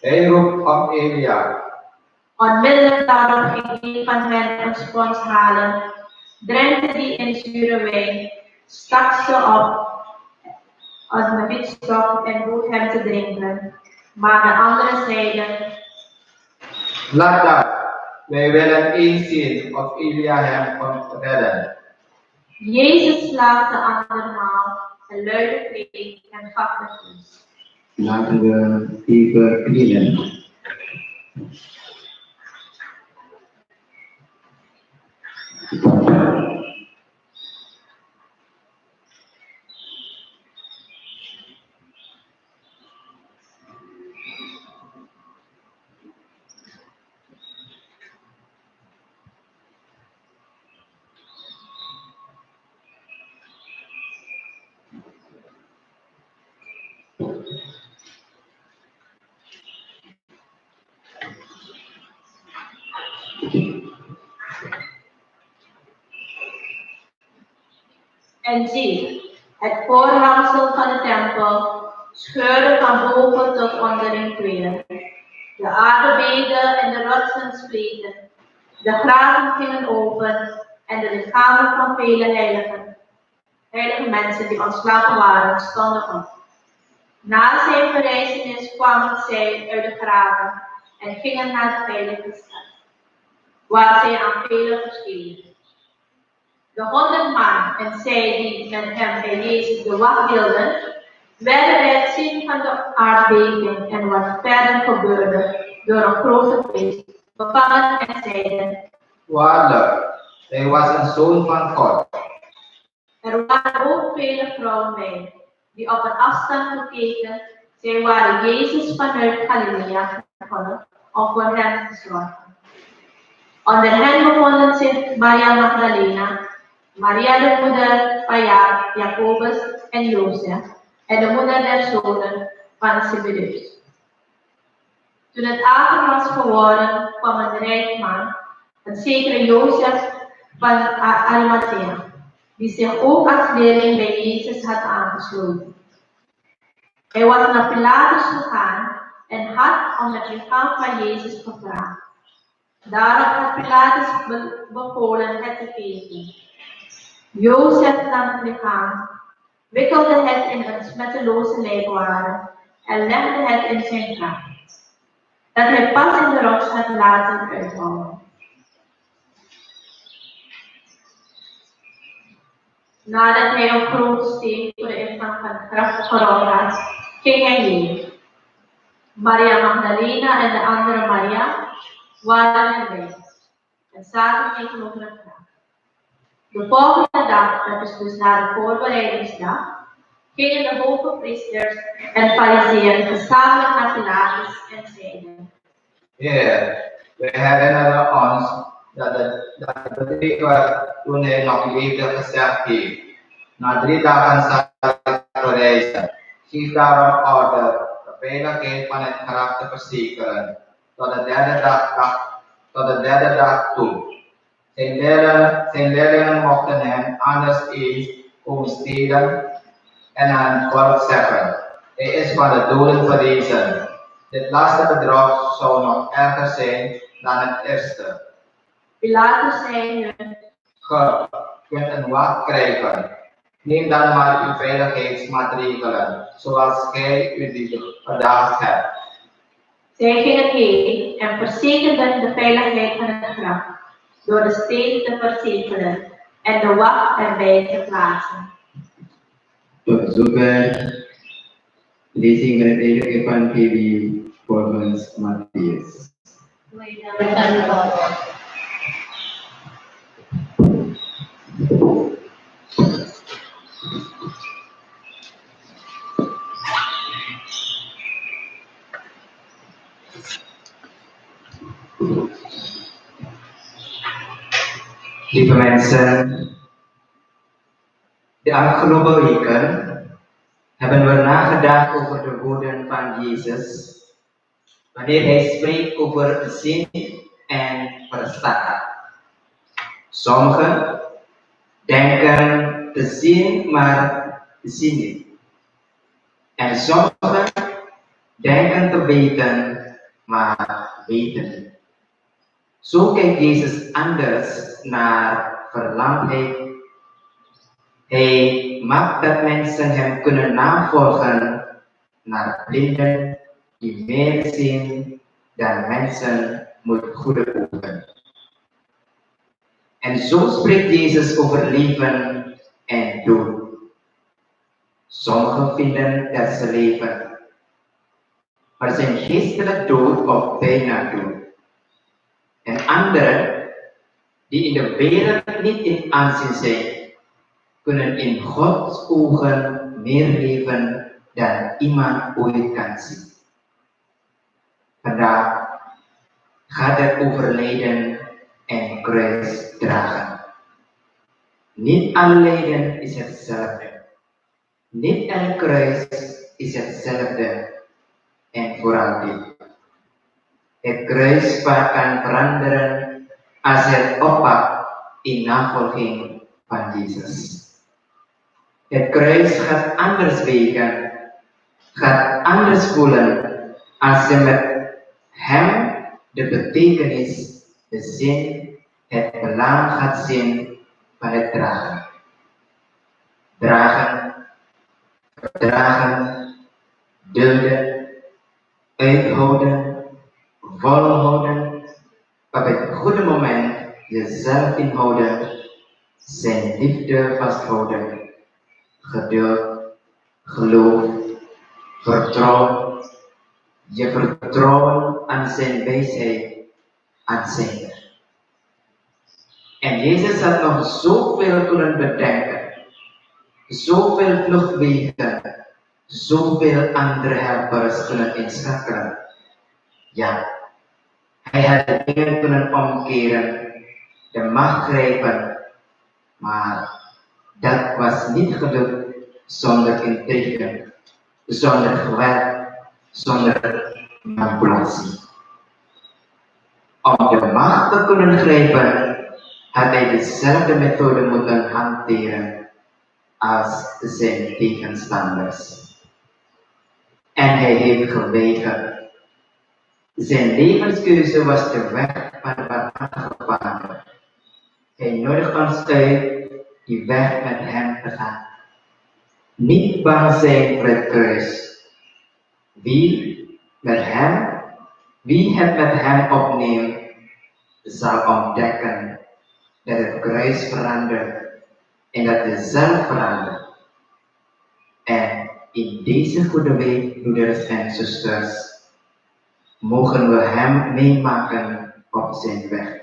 Hij roept om Elia. Onmiddellijk daarop ging een van hen een spons halen, drenkte die in zure wijn, stak ze op een witstok en bood hem te drinken. Maar de anderen zeiden: Laat dat, wij willen eens zien of Elia hem komt redden. Jezus slaakte andermaal een luide kreet en gaf de kus. Laten we even knielen. En zie, het voorhangsel van de tempel scheurde van boven tot onder in tweeën. De aarde beefde en de rotsen spleten. De graven gingen open en de lichamen van vele heilige mensen die ontslagen waren, stonden op. Na zijn verrijzenis kwamen zij uit de graven en gingen naar de heilige stad, waar zij aan velen verschenen. De 100 man en zij die met hem bij Jezus de wacht hielden, werden bij het zien van de aardbeving en wat verder gebeurde door een grote vrees bevangen en zeiden: Waarlijk, hij was een zoon van God. Er waren ook vele vrouwen bij, die op een afstand gekeken. Zij waren Jezus vanuit Galilea gekomen om voor hem te zorgen. Onder hen bevonden zich Maria Magdalena, Maria de moeder van Jacobus en Jozef, en de moeder der zonen van Zebedeus. Toen het avond was geworden, kwam een rijk man, een zekere Jozef van Arimathea, die zich ook als leerling bij Jezus had aangesloten. Hij was naar Pilatus gegaan en had om het lichaam van Jezus gevraagd. Daarop had Pilatus bevolen het te geven. Jozef nam het lichaam, wikkelde het in een smetteloze lijkwade en legde het in zijn graf, dat hij pas in de rots had laten uithouwen. Nadat hij een grote steen voor de ingang van het graf gerold had, ging hij heen. Maria Magdalena en de andere Maria waren erbij en zaten tegenover het graf. De volgende dag, dat is dus na de voorbereidingsdag, gingen de hoge priesters en fariseeën gezamenlijk naar Pilatus en zeiden: Heer, we herinneren ons dat de bedrieger toen hij nog leefde gezegd heeft: na 3 dagen zal ik verrijzen. Geef daarom order de veiligheid van het graf te verzekeren tot de derde dag toe. Zijn leerlingen mochten hem anders eens komen stelen en aan het volk zeggen: hij is van de doden verrezen. Dit laatste bedrog zou nog erger zijn dan het eerste. Pilatus zei hun: Ge kunt een wacht krijgen. Neem dan maar uw veiligheidsmaatregelen, zoals gij u die vandaag hebt. Zij gingen heen en verzekerden de veiligheid van het graf door de steen te verzekeren en de wacht erbij te plaatsen. Tot zover lezing van het heilige evangelie volgens Mattheus. Lieve mensen, de afgelopen weken hebben we nagedacht over de woorden van Jezus wanneer hij spreekt over zien en verstaan. Sommigen denken te zien, maar zien niet. En sommigen denken te weten, maar weten niet. Zo kijkt Jezus anders naar verlamdheid. Hij maakt dat mensen hem kunnen navolgen naar blinden die meer zien dan mensen met goede ogen. En zo spreekt Jezus over leven en dood. Sommigen vinden dat ze leven, maar zijn geestelijk dood of bijna dood. En anderen, die in de wereld niet in aanzien zijn, kunnen in Gods ogen meer leven dan iemand ooit kan zien. Vandaag gaat het over lijden en kruis dragen. Niet alle lijden is hetzelfde. Niet elk kruis is hetzelfde. En vooral dit. Het kruispaad kan veranderen als het oppakt in navolging van Jezus. Het kruis gaat anders wegen, gaat anders voelen als je met hem de betekenis, de zin, het belang gaat zien van het dragen. Dragen, verdragen, dulden, uithouden, volhouden, op het goede moment jezelf inhouden, zijn liefde vasthouden, geduld, geloof, vertrouwen, je vertrouwen aan zijn wijsheid, aan zijn weg. En Jezus had nog zoveel kunnen bedenken, zoveel vluchtwegen, zoveel andere helpers kunnen inschakelen. Ja, hij had de dingen kunnen omkeren, de macht grijpen, maar dat was niet gelukt zonder intrigue, zonder geweld, zonder manipulatie. Om de macht te kunnen grijpen, had hij dezelfde methode moeten hanteren als zijn tegenstanders. En hij heeft geweigerd. Zijn levenskeuze was de weg van de barmhartige Vader. Hij nodigt ons uit die weg met hem te gaan. Niet bang zijn voor het kruis. Wie het met hem opneemt, zal ontdekken dat het kruis verandert en dat je zelf verandert. En in deze goede week, broeders en zusters, mogen we hem meemaken op zijn weg.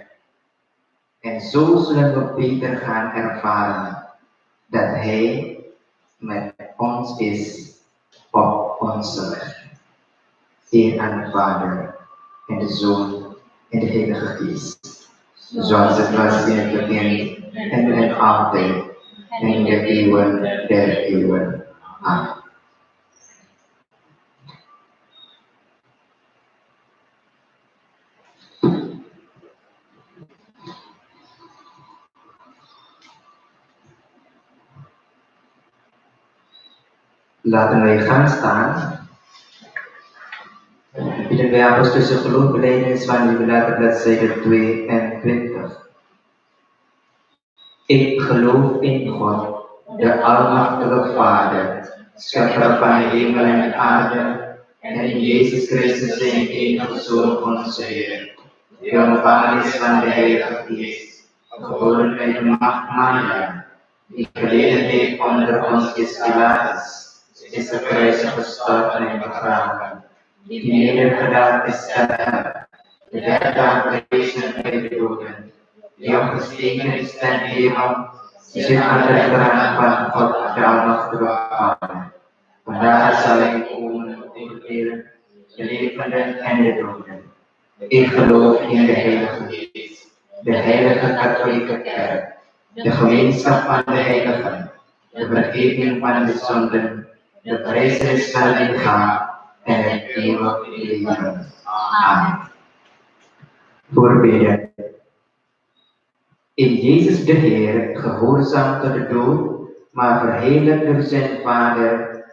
En zo zullen we beter gaan ervaren dat hij met ons is op onze weg. Eer aan de Vader en de Zoon en de Heilige Geest. Zoals het was in het begin en altijd en in de eeuwen der eeuwen. Amen. Laten wij gaan staan. Bidden wij apostolische geloofbelijdenis van jubilaat bladzijde 22. Ik geloof in God, de Almachtige Vader, schepper van hemel en aarde, en in Jezus Christus zijn enige Zoon, onze Heer, die ontvangen is van de Heilige Geest, geboren uit de maagd Maria, die geleden heeft onder ons Pilatus, is de kruisig gestorven en begraven, die nedergedaald is ter hel, de derde dag verrezen uit de doden, die opgestegen is ten hemel, zit aan de rechterhand van God de Almachtige Vader. Vandaar zal hij komen oordelen, de levenden en de doden. Ik geloof in de Heilige Geest, de heilige katholieke kerk, de gemeenschap van de heiligen, de vergeving van de zonden, de prijzenis van het lichaam en het eeuwig leven. Amen. Voorbeden. In Jezus de Heer, gehoorzaam tot de dood, maar verheerlijkt door zijn Vader,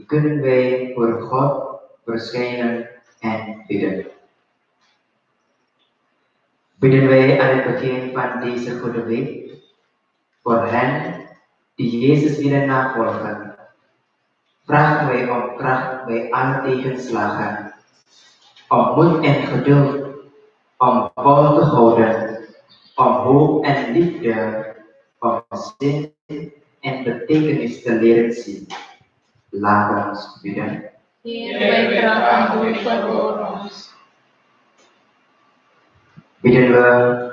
kunnen wij voor God verschijnen en bidden. Bidden wij aan het begin van deze goede week voor hen die Jezus willen navolgen. Vragen wij om kracht bij alle tegenslagen, om moed en geduld, om vol te houden, om hoop en liefde, om zin en betekenis te leren zien. Laat ons bidden. Heer, wij vragen u voor ons. Bidden we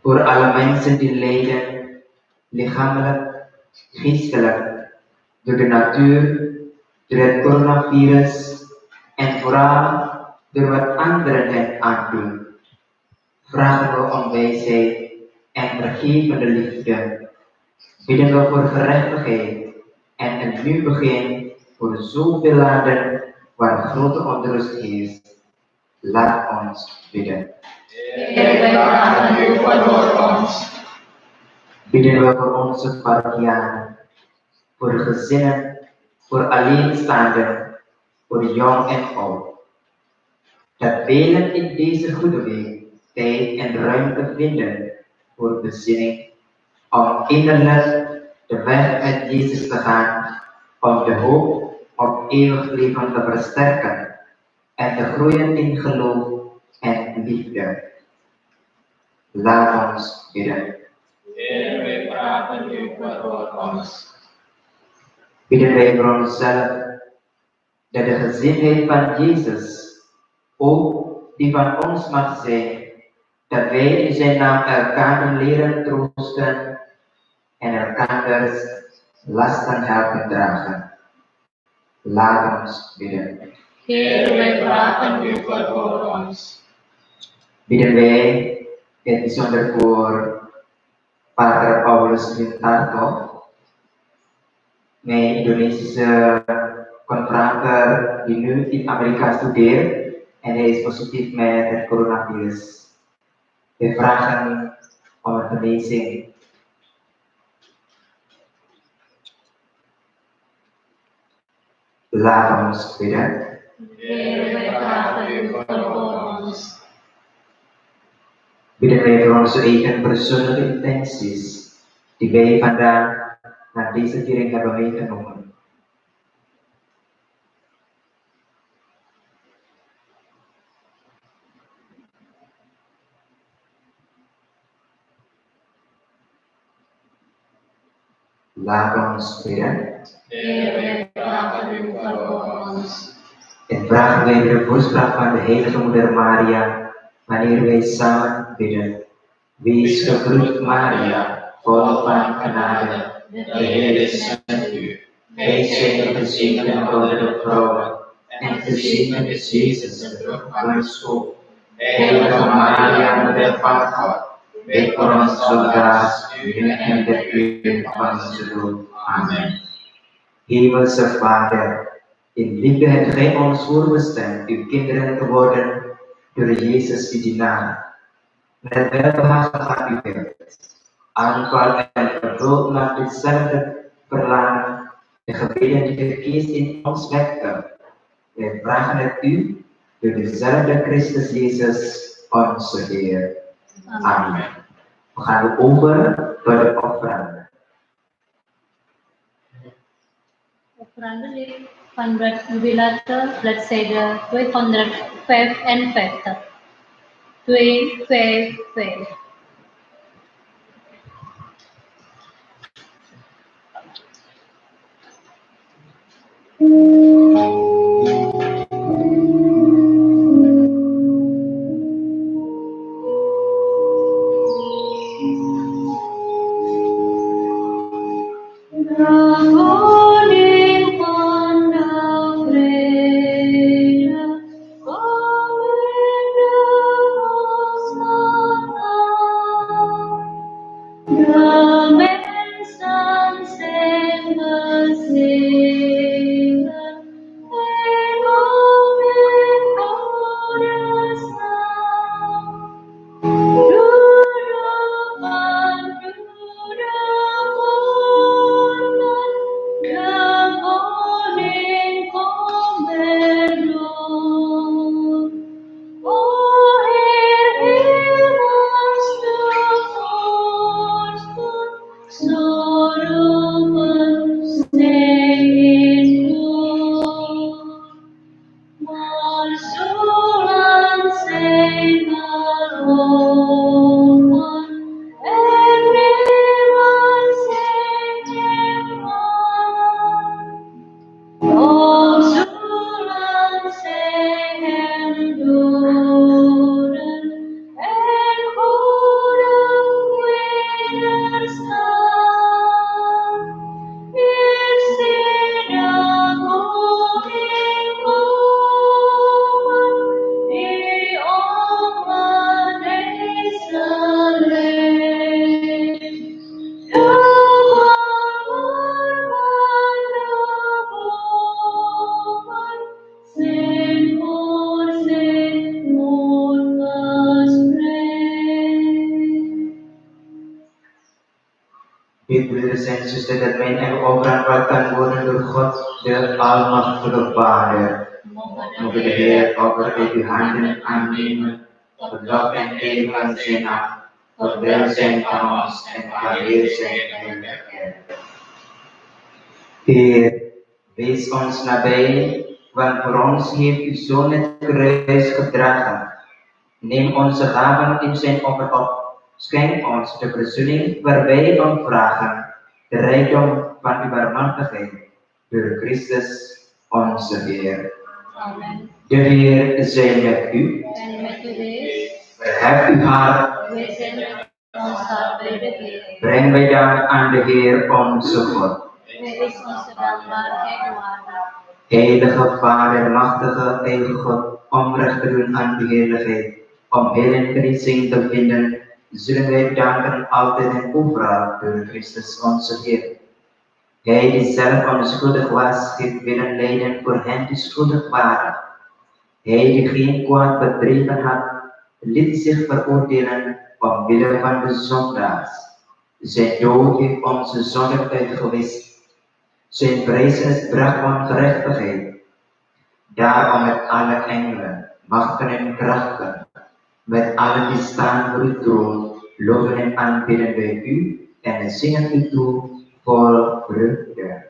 voor alle mensen die lijden, lichamelijk, geestelijk, door de natuur, door het coronavirus en vooral door wat anderen hen aandoen. Vragen we om wijsheid en vergevende liefde. Bidden we voor gerechtigheid en een nieuw begin voor zoveel landen waar grote onrust heerst. Laat ons bidden. Heer, wij vragen u voor ons. Bidden we voor onze parochianen, voor gezinnen, voor alleenstaanden, voor jong en oud. Dat velen in deze goede week tijd en ruimte vinden voor bezinning, om innerlijk de weg met Jezus te gaan, om de hoop op eeuwig leven te versterken en te groeien in geloof en liefde. Laat ons bidden. Heer, wij vragen u voor ons. Bidden wij voor onszelf, dat de gezindheid van Jezus ook die van ons mag zijn, dat wij in zijn naam elkaar leren troosten en elkanders lasten helpen dragen. Laat ons bidden. Heer, wij vragen u voor ons. Bidden wij in het bijzonder voor Pater Paulus Wintarto, mijn Indonesische confrater die nu in Amerika studeert en hij is positief met het coronavirus. We vragen om een genezing. Laat ons bidden. Heer, wij vragen u voor ons. Bidden wij voor onze eigen persoonlijke intenties, die wij vandaag naar deze viering hebben meegenomen. Laat ons bidden. Heer, wij vragen u voor ons. En vragen wij de voorspraak van de Heilige Moeder Maria, wanneer wij samen bidden. Wees gegroet Maria, vol van genade. De Heer is met u. Wij zijn gezegend onder de vrouwen, en gezegend is Jezus, de vrucht van uw schoot. Heilige Maria, Moeder van God, bid voor ons zondaars, nu en de uur van onze dood. Amen. Hemelse Vader, in liefde hebt gij ons voorbestemd uw kinderen te worden door Jezus uw dienaar. Met welbehagen gaat u wil. Aanval en vervuld naar hetzelfde verlangen, de gebeden die de Geest in ons wekte. Wij vragen het u door dezelfde Christus Jezus, onze Heer. Amen. We gaan over tot de offerande. Offerande van jubilator bladzijde 255. 255. zijn, zodat mijn en overal kan worden door God, de Almachtige Vader. Mogen de Heer over uw handen aannemen, tot lof en eer van zijn naam, tot welzijn van ons en van heel zijn heiligheid. Heer, wees ons nabij, want voor ons heeft uw Zoon het kruis gedragen. Neem onze gaven in zijn offer op. Schenk ons de verzoening waarbij wij om vragen, de rijkdom van uw barmhartigheid, door Christus onze Heer. Amen. De Heer zij met u. En met uw geest. Verhef uw hart. Wij zijn met ons hart bij de Heer. Breng wij dank aan de Heer onze God. Hij is onze dankbaarheid waardig. Heilige Vader, machtige, eigen God, om recht te doen aan uw heerlijkheid, om heel en verriezing te vinden, zullen wij danken altijd en overal door Christus onze Heer. Hij die zelf onschuldig was, heeft willen lijden voor hen die schuldig waren. Hij die geen kwaad bedreven had, liet zich veroordelen omwille van de zondaars. Zijn dood heeft onze zonde uitgewist. Zijn prijzenis bracht ongerechtigheid. Daarom met alle engelen, machten en krachten, met allen die staan voor uw troon, loven en aanbidden wij u en zingen u toe vol vreugde.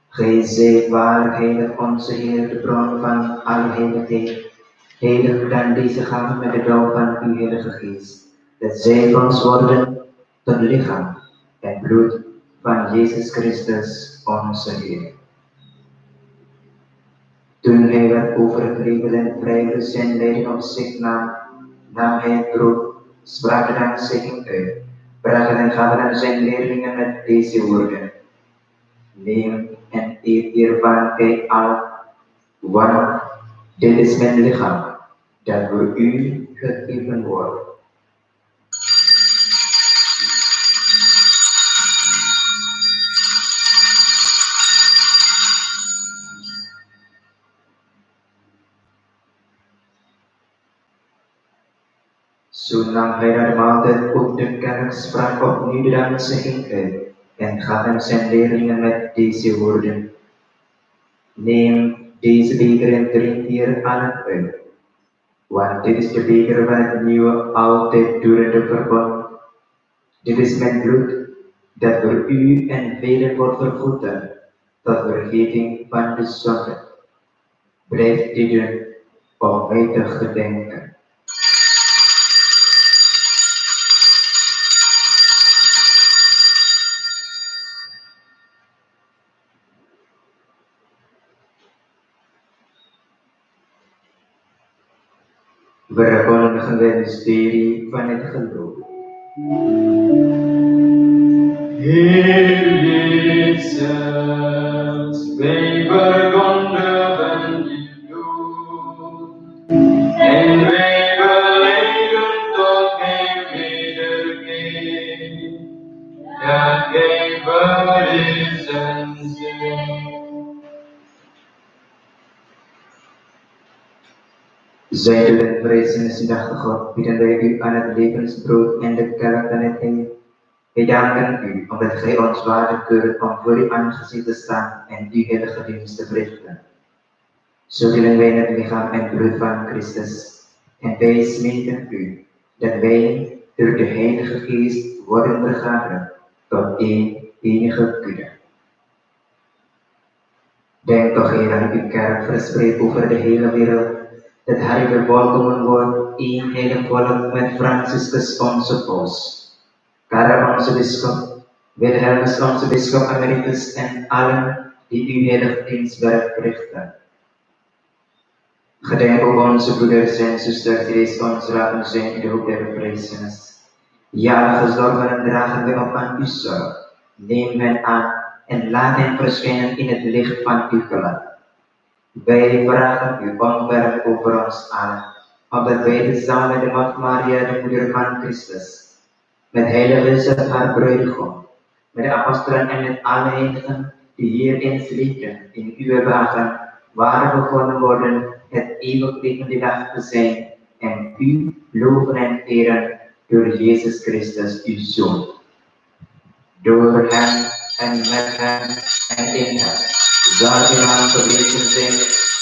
Gij zijt waarlijk heilig, onze Heer, de bron van alle heiligheid. Heilig dan deze gaven met de dauw van uw Heilige Geest, dat zij voor ons worden tot lichaam en bloed van Jezus Christus, onze Heer. Toen hij werd overgeleverd en vrijwillig zijn lijden op zich nam, nam hij het brood, sprak de dankzegging uit, bracht en gaf aan zijn leerlingen met deze woorden: neem en eet hiervan gij al, want dit is mijn lichaam, dat voor u gegeven wordt. Zo nam hij naar de maaltijd op de kelk, sprak opnieuw de dankzegging uit en gaf hem zijn leerlingen met deze woorden: neem deze beker en drink hier aan het uit, want dit is de beker van het nieuwe, altijd durende verbond. Dit is mijn bloed, dat voor u en velen wordt vergoten, tot vergeving van de zonde. Blijf dit doen, om mij te gedenken. We verkondigen het mysterie van het geloof. Heer Jezus, wij verkondigen uw dood. En wij beleiden tot geen wederkeer, dat gij verrezen zijt. Zij door het vrezen dag God, bieden wij u aan het levensbrood en de kelk van het heil. Wij danken u, omdat gij ons waardig keurt om voor uw aangezicht te staan en uw heilige dienst te verrichten. Zo willen wij het lichaam en bloed van Christus, en wij smeken u, dat wij door de Heilige Geest worden vergaderd tot één enige kudde. Denk toch, Heer, aan uw kerk verspreid over de hele wereld, dat hij vervolgen wordt, één heilig volk met Franciscus onze paus, Karel onze bisschop, Wilhelmus onze bisschop emeritus en allen die uw heilig dienstwerk verrichten. Gedenk ook onze broeders en zusters die reeds ons raden zijn in de hoop der bevrijzenis. Ja, gestorvenen dragen wij op aan uw zorg. Neem hen aan en laat hen verschijnen in het licht van uw gelaat. Wij vragen u omwerp over ons allen, opdat wij samen met de Maagd Maria, de moeder van Christus, met heilige Jozef haar bruidegom, met de apostelen en met alle heiligen die hierin sleten in uw wagen, waar begonnen worden het eeuwig levende dag te zijn en u loven en eren door Jezus Christus, uw Zoon. Door hem en met hem en in hem, zal uw naam verheerlijkt zijn,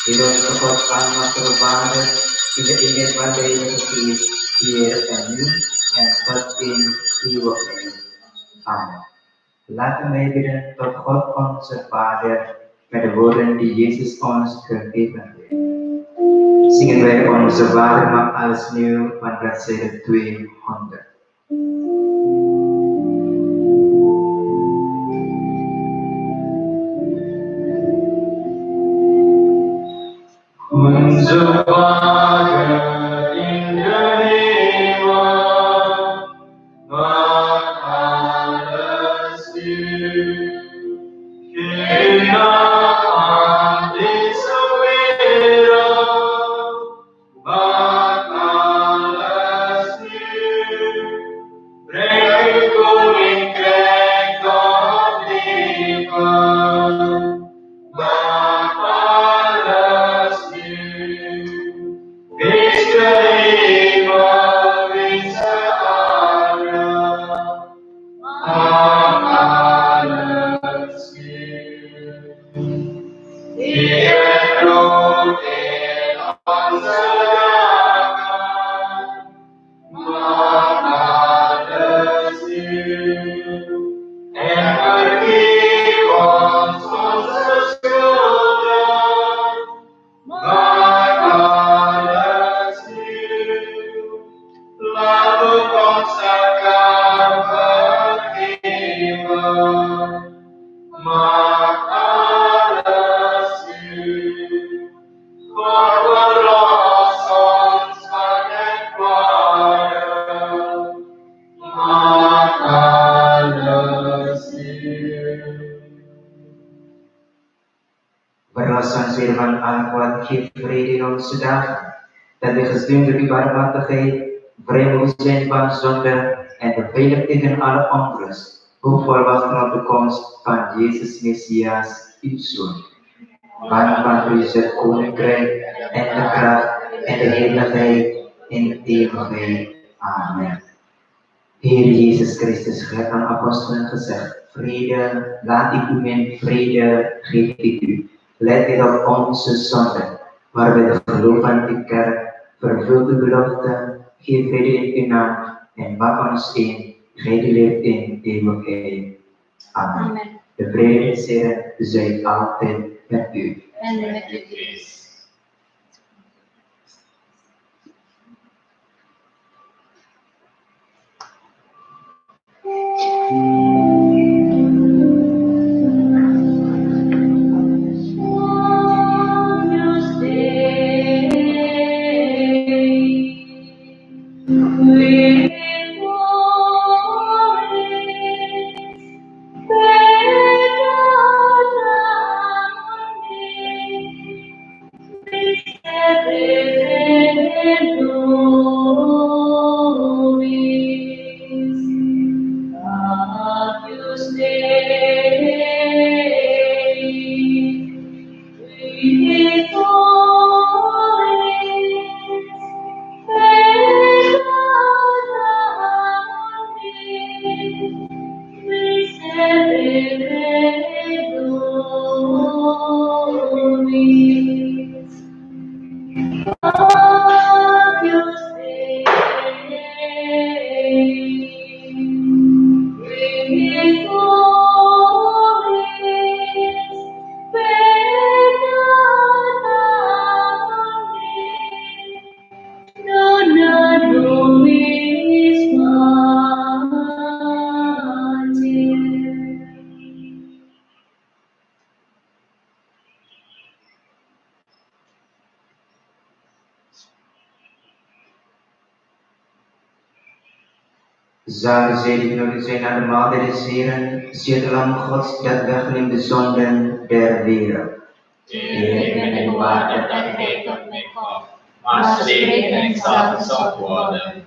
die onze God almachtige Vader, in de eenheid van de Heilige Geest, hier en nu en tot in eeuwigheid. Amen. Laten wij bidden tot God onze Vader, met de woorden die Jezus ons gegeven heeft. Zingen wij onze Vader maakt alles nieuw van bladzijde 200. Onze Vader in de hemel, maak alles nieuw. Geef aan deze wereld, maak alles nieuw. Breng uw koninkrijk tot leven, maak alles nieuw. Wees de hemel, wees de aarde, maak alles nieuw. Heer, brood in onze dagen, maak alles nieuw. En vergeef ons onze schulden, maak alles nieuw. Laat ook ons elkaar vergeven, maak alles nieuw. God verlos ons van het kwade, maak alles nieuw. Verlos ons weer van al kwaad, geef vrede in onze dagen, dat we gesteund door uw barmhartigheid, vrij mogen zijn van zonde en beveiligd tegen alle onrust, hoopvol wachten op de komst van Jezus Messias, uw Zoon. Want van u is het koninkrijk en de kracht en de heiligheid in eeuwigheid. Amen. Heer Jezus Christus, gij hebt aan de apostelen gezegd, vrede laat ik u mijn vrede geef ik u. Let niet op onze zonden, maar bij de geloof van uw kerk, vervult uw belofte, geef vrede in uw naam en maak ons één, gij die leeft in eeuwigheid. Amen. Amen. De vrede des Heeren zij altijd met u. En met uw geest. Zal gezegend zijn aan de maaltijd des Heren, zie het lam Gods dat wegneemt de zonden der wereld. Ik ben niet waardig dat gij tot mij komt, maar spreek en ik zal gezond worden.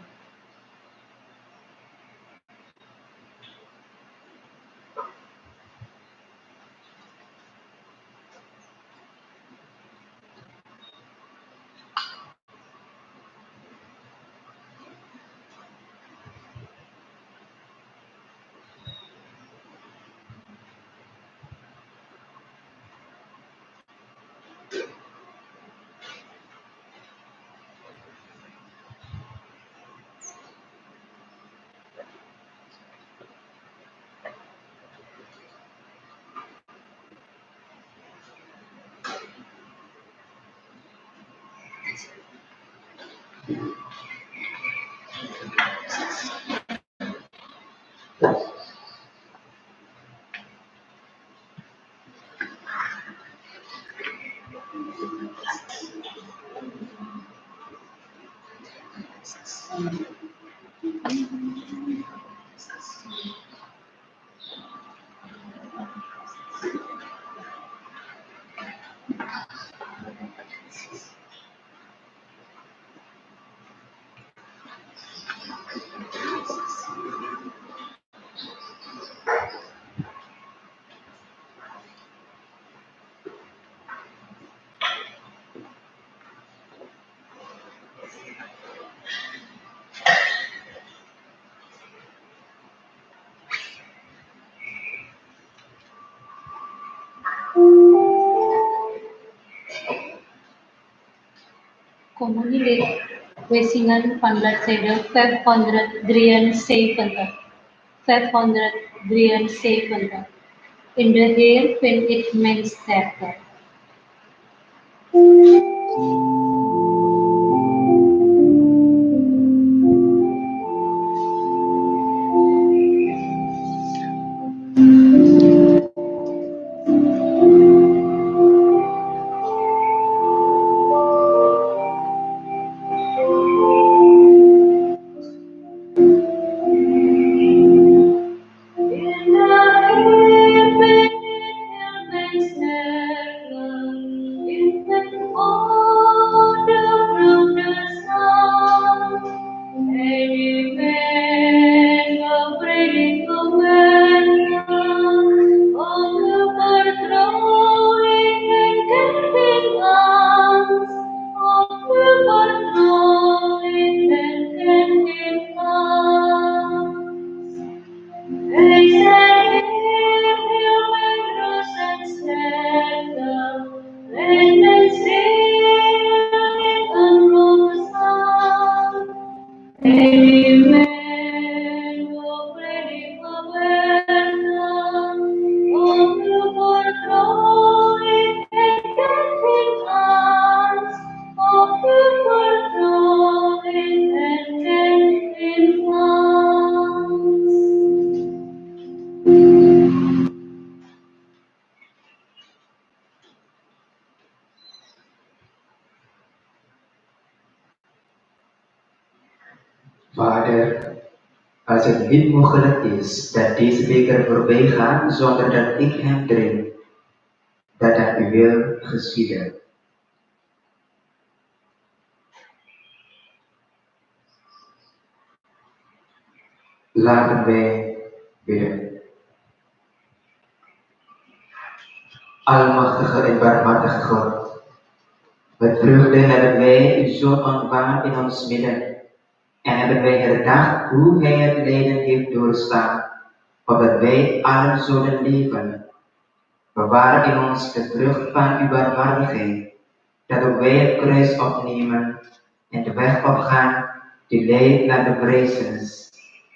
Communielid, wij zingen van bladzijde 573. 573. In de Heer vind ik mijn sterkte. Vader, als het niet mogelijk is dat deze beker voorbij gaat zonder dat ik hem drink, dat aan uw wil geschieden. Laten wij bidden. Almachtige en barmhartige God, met vreugde hebben wij uw Zoon ontvangen in ons midden en hebben wij herdacht hoe hij het lijden heeft doorstaan, opdat wij allen zouden leven. Bewaar in ons de vrucht van uw barmhartigheid, dat ook wij het kruis opnemen en de weg opgaan die leidt naar de verrijzenis,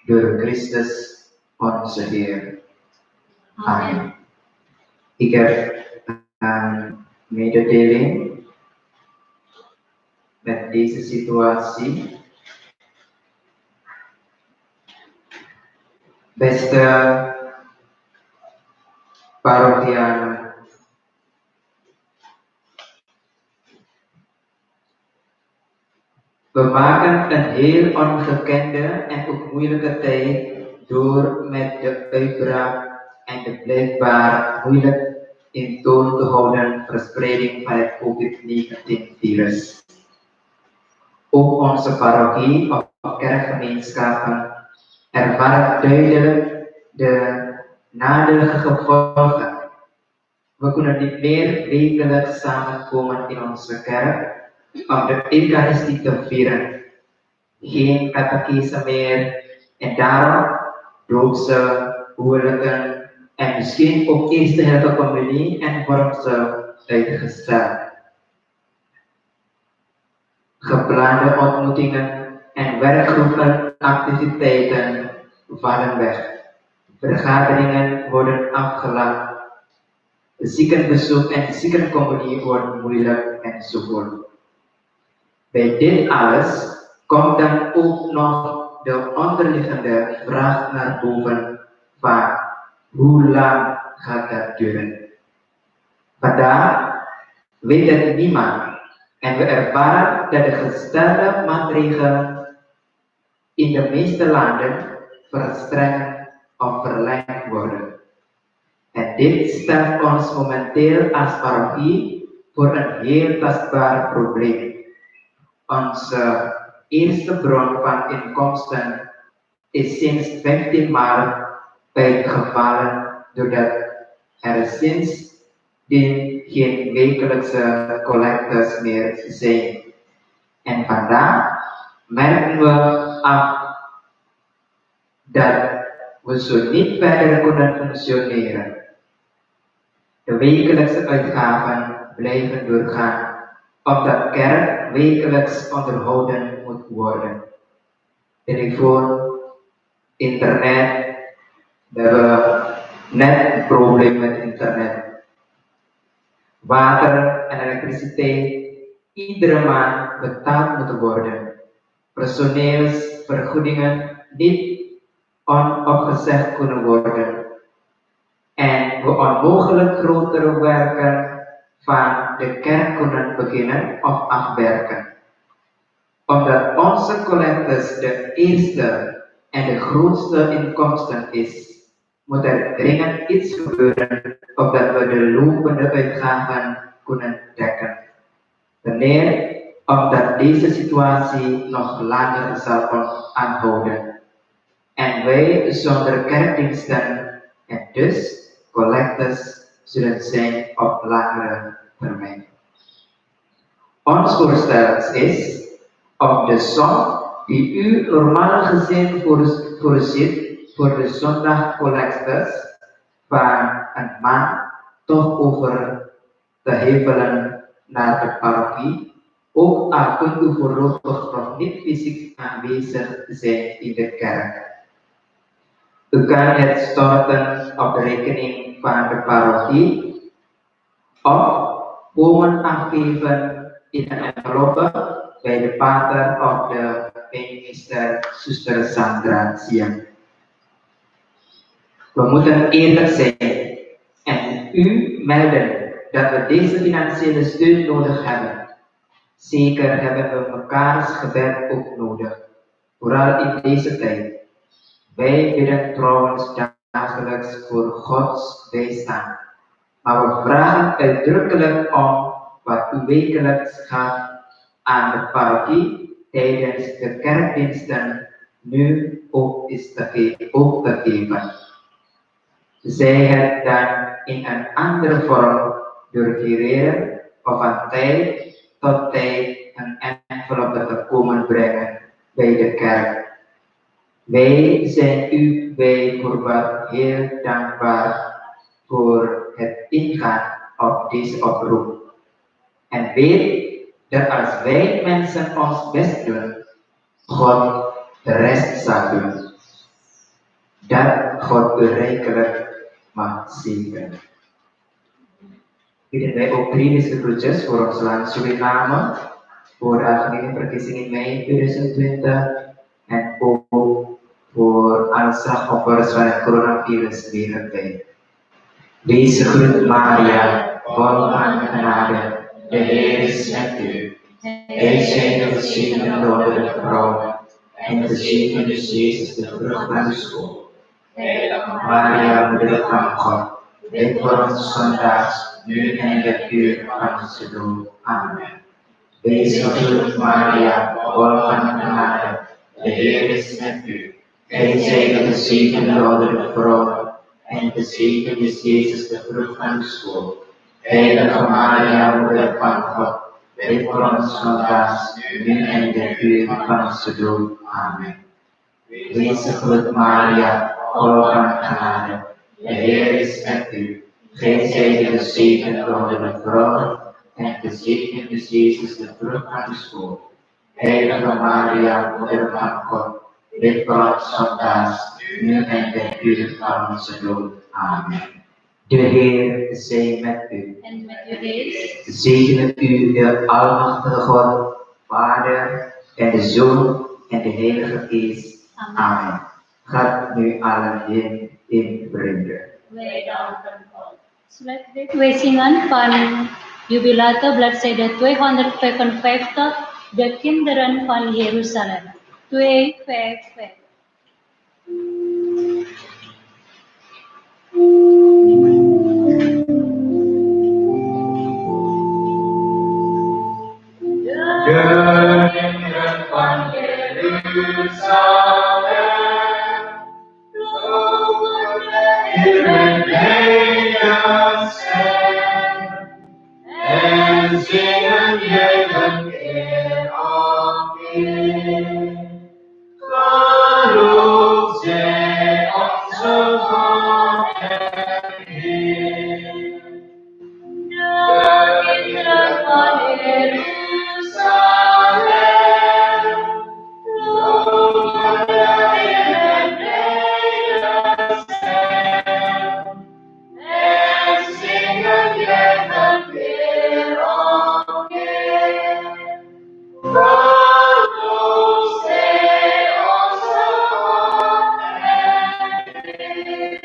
door Christus onze Heer. Amen. Ik heb een mededeling met deze situatie. Beste parochianen, We maken een heel ongekende en ook moeilijke tijd door met de uitbraak en de blijkbaar moeilijk in toon te houden verspreiding van het COVID-19-virus. Ook onze parochie of kerkgemeenschappen ervaren duidelijk de nadelige gevolgen. We kunnen niet meer wekelijks samenkomen in onze kerk om de Eucharistie te vieren. Geen catechese meer en daarom doopse, huwelijken en misschien ook eerste heilige communie en vormsel uitgesteld. Geplande ontmoetingen en werkgroepen activiteiten vallen weg. Vergaderingen worden afgelast. De ziekenbezoek en de ziekencommunie worden moeilijk enzovoort. Bij dit alles komt dan ook nog de onderliggende vraag naar boven van hoe lang gaat dat duren? Vandaag weet het niemand en we ervaren dat de gestelde maatregelen in de meeste landen verstrengd of verlengd worden. En dit stelt ons momenteel als parochie voor een heel tastbaar probleem. Onze eerste bron van inkomsten is sinds 15 maart uitgevallen doordat er sindsdien geen wekelijkse collectes meer zijn. En vandaag merken we af dat we zo niet verder kunnen functioneren. De wekelijkse uitgaven blijven doorgaan, omdat kerk wekelijks onderhouden moet worden. Telefoon, internet, we hebben net een probleem met internet. Water en elektriciteit, iedere maand betaald moeten worden. Personeelsvergoedingen niet onopgezegd kunnen worden. En we onmogelijk grotere werken van de kerk kunnen beginnen of afwerken. Omdat onze collectes de eerste en de grootste inkomsten is, moet er dringend iets gebeuren opdat we de lopende uitgaven kunnen dekken. Wanneer, omdat deze situatie nog langer zal aanhouden. En wij zonder kerkdiensten en dus collectes zullen zijn op langere termijn. Ons voorstel is om de som die u normaal gezien voorziet voor de zondagcollectes van een maand toch over te hevelen naar de parochie, ook al kunt u voorlopig nog niet fysiek aanwezig zijn in de kerk. U kan het storten op de rekening van de parochie of komen afgeven in een enveloppe bij de pater of de minister, zuster Sandra Siem. We moeten eerlijk zijn en u melden dat we deze financiële steun nodig hebben. Zeker hebben we mekaars gebed ook nodig, vooral in deze tijd. Wij bidden trouwens dagelijks voor Gods bijstand, maar we vragen uitdrukkelijk om wat u wekelijks gaat aan de parochie tijdens de kerkdiensten nu ook is te geven. Zij het dan in een andere vorm door gireren of van tijd tot tijd een enveloppe te komen brengen bij de kerk. Wij zijn u bijvoorbeeld heel dankbaar voor het ingaan op deze oproep. En weet dat als wij mensen ons best doen, God de rest zal doen. Dat God u rijkelijk mag zegenen. Bidden wij ook kritische groetjes voor ons land Suriname, voor de algemene verkiezingen in mei 2020 en ook voor alle slachtoffers van het coronavirus wereldwijd. Wees gegroet Maria, vol van genade, de Heer is met u. Hij zij de gezegende onder de vrouwen, en gezegend is Jezus, de vrucht van uw schoot. Maria, moeder van God, bid voor ons zondaars, nu en in het uur van onze dood. Amen. Wees gegroet, Maria, vol van genade, de Heer is met u. Gij zijt de gezegende onder de vrouwen, en gezegend is Jezus, de vrucht van uw schoot. Heilige Maria, moeder van God, bid voor ons zondaars, nu en in het uur van onze dood. Amen. Wees gegroet, Maria, vol van genade, de Heer is met u. Gij zijt de gezegende onder de vrouwen, en gezegend is Jezus, de vrucht van uw schoot. Heilige Maria, moeder van God, bid voor ons zondaars, nu en in het uur van onze dood. Amen. De Heer zij met u. En met uw geest. Zegene u, de Almachtige God, Vader en de Zoon en de Heilige Geest. Amen. Gaat nu allen heen in vrede. Wij danken God. Sluit wij zingen van jubilator bladzijde 255, de kinderen van Jeruzalem. 255. De kinderen van Jeruzalem, loven de Heer met blijde stem, en zingen juichend eer aan keer. Geloof zij onze God en Heer. De kinderen van Jeruzalem, loven de Heer met blijde stem, en zingen juichend eer aan keer. Geloof zij onze God en Heer.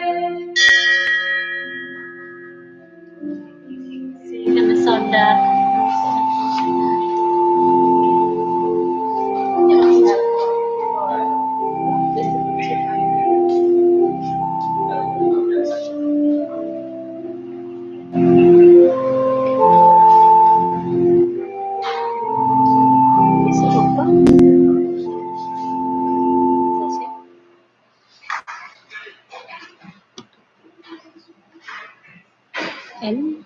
Zegen de zondag. Is het open? En?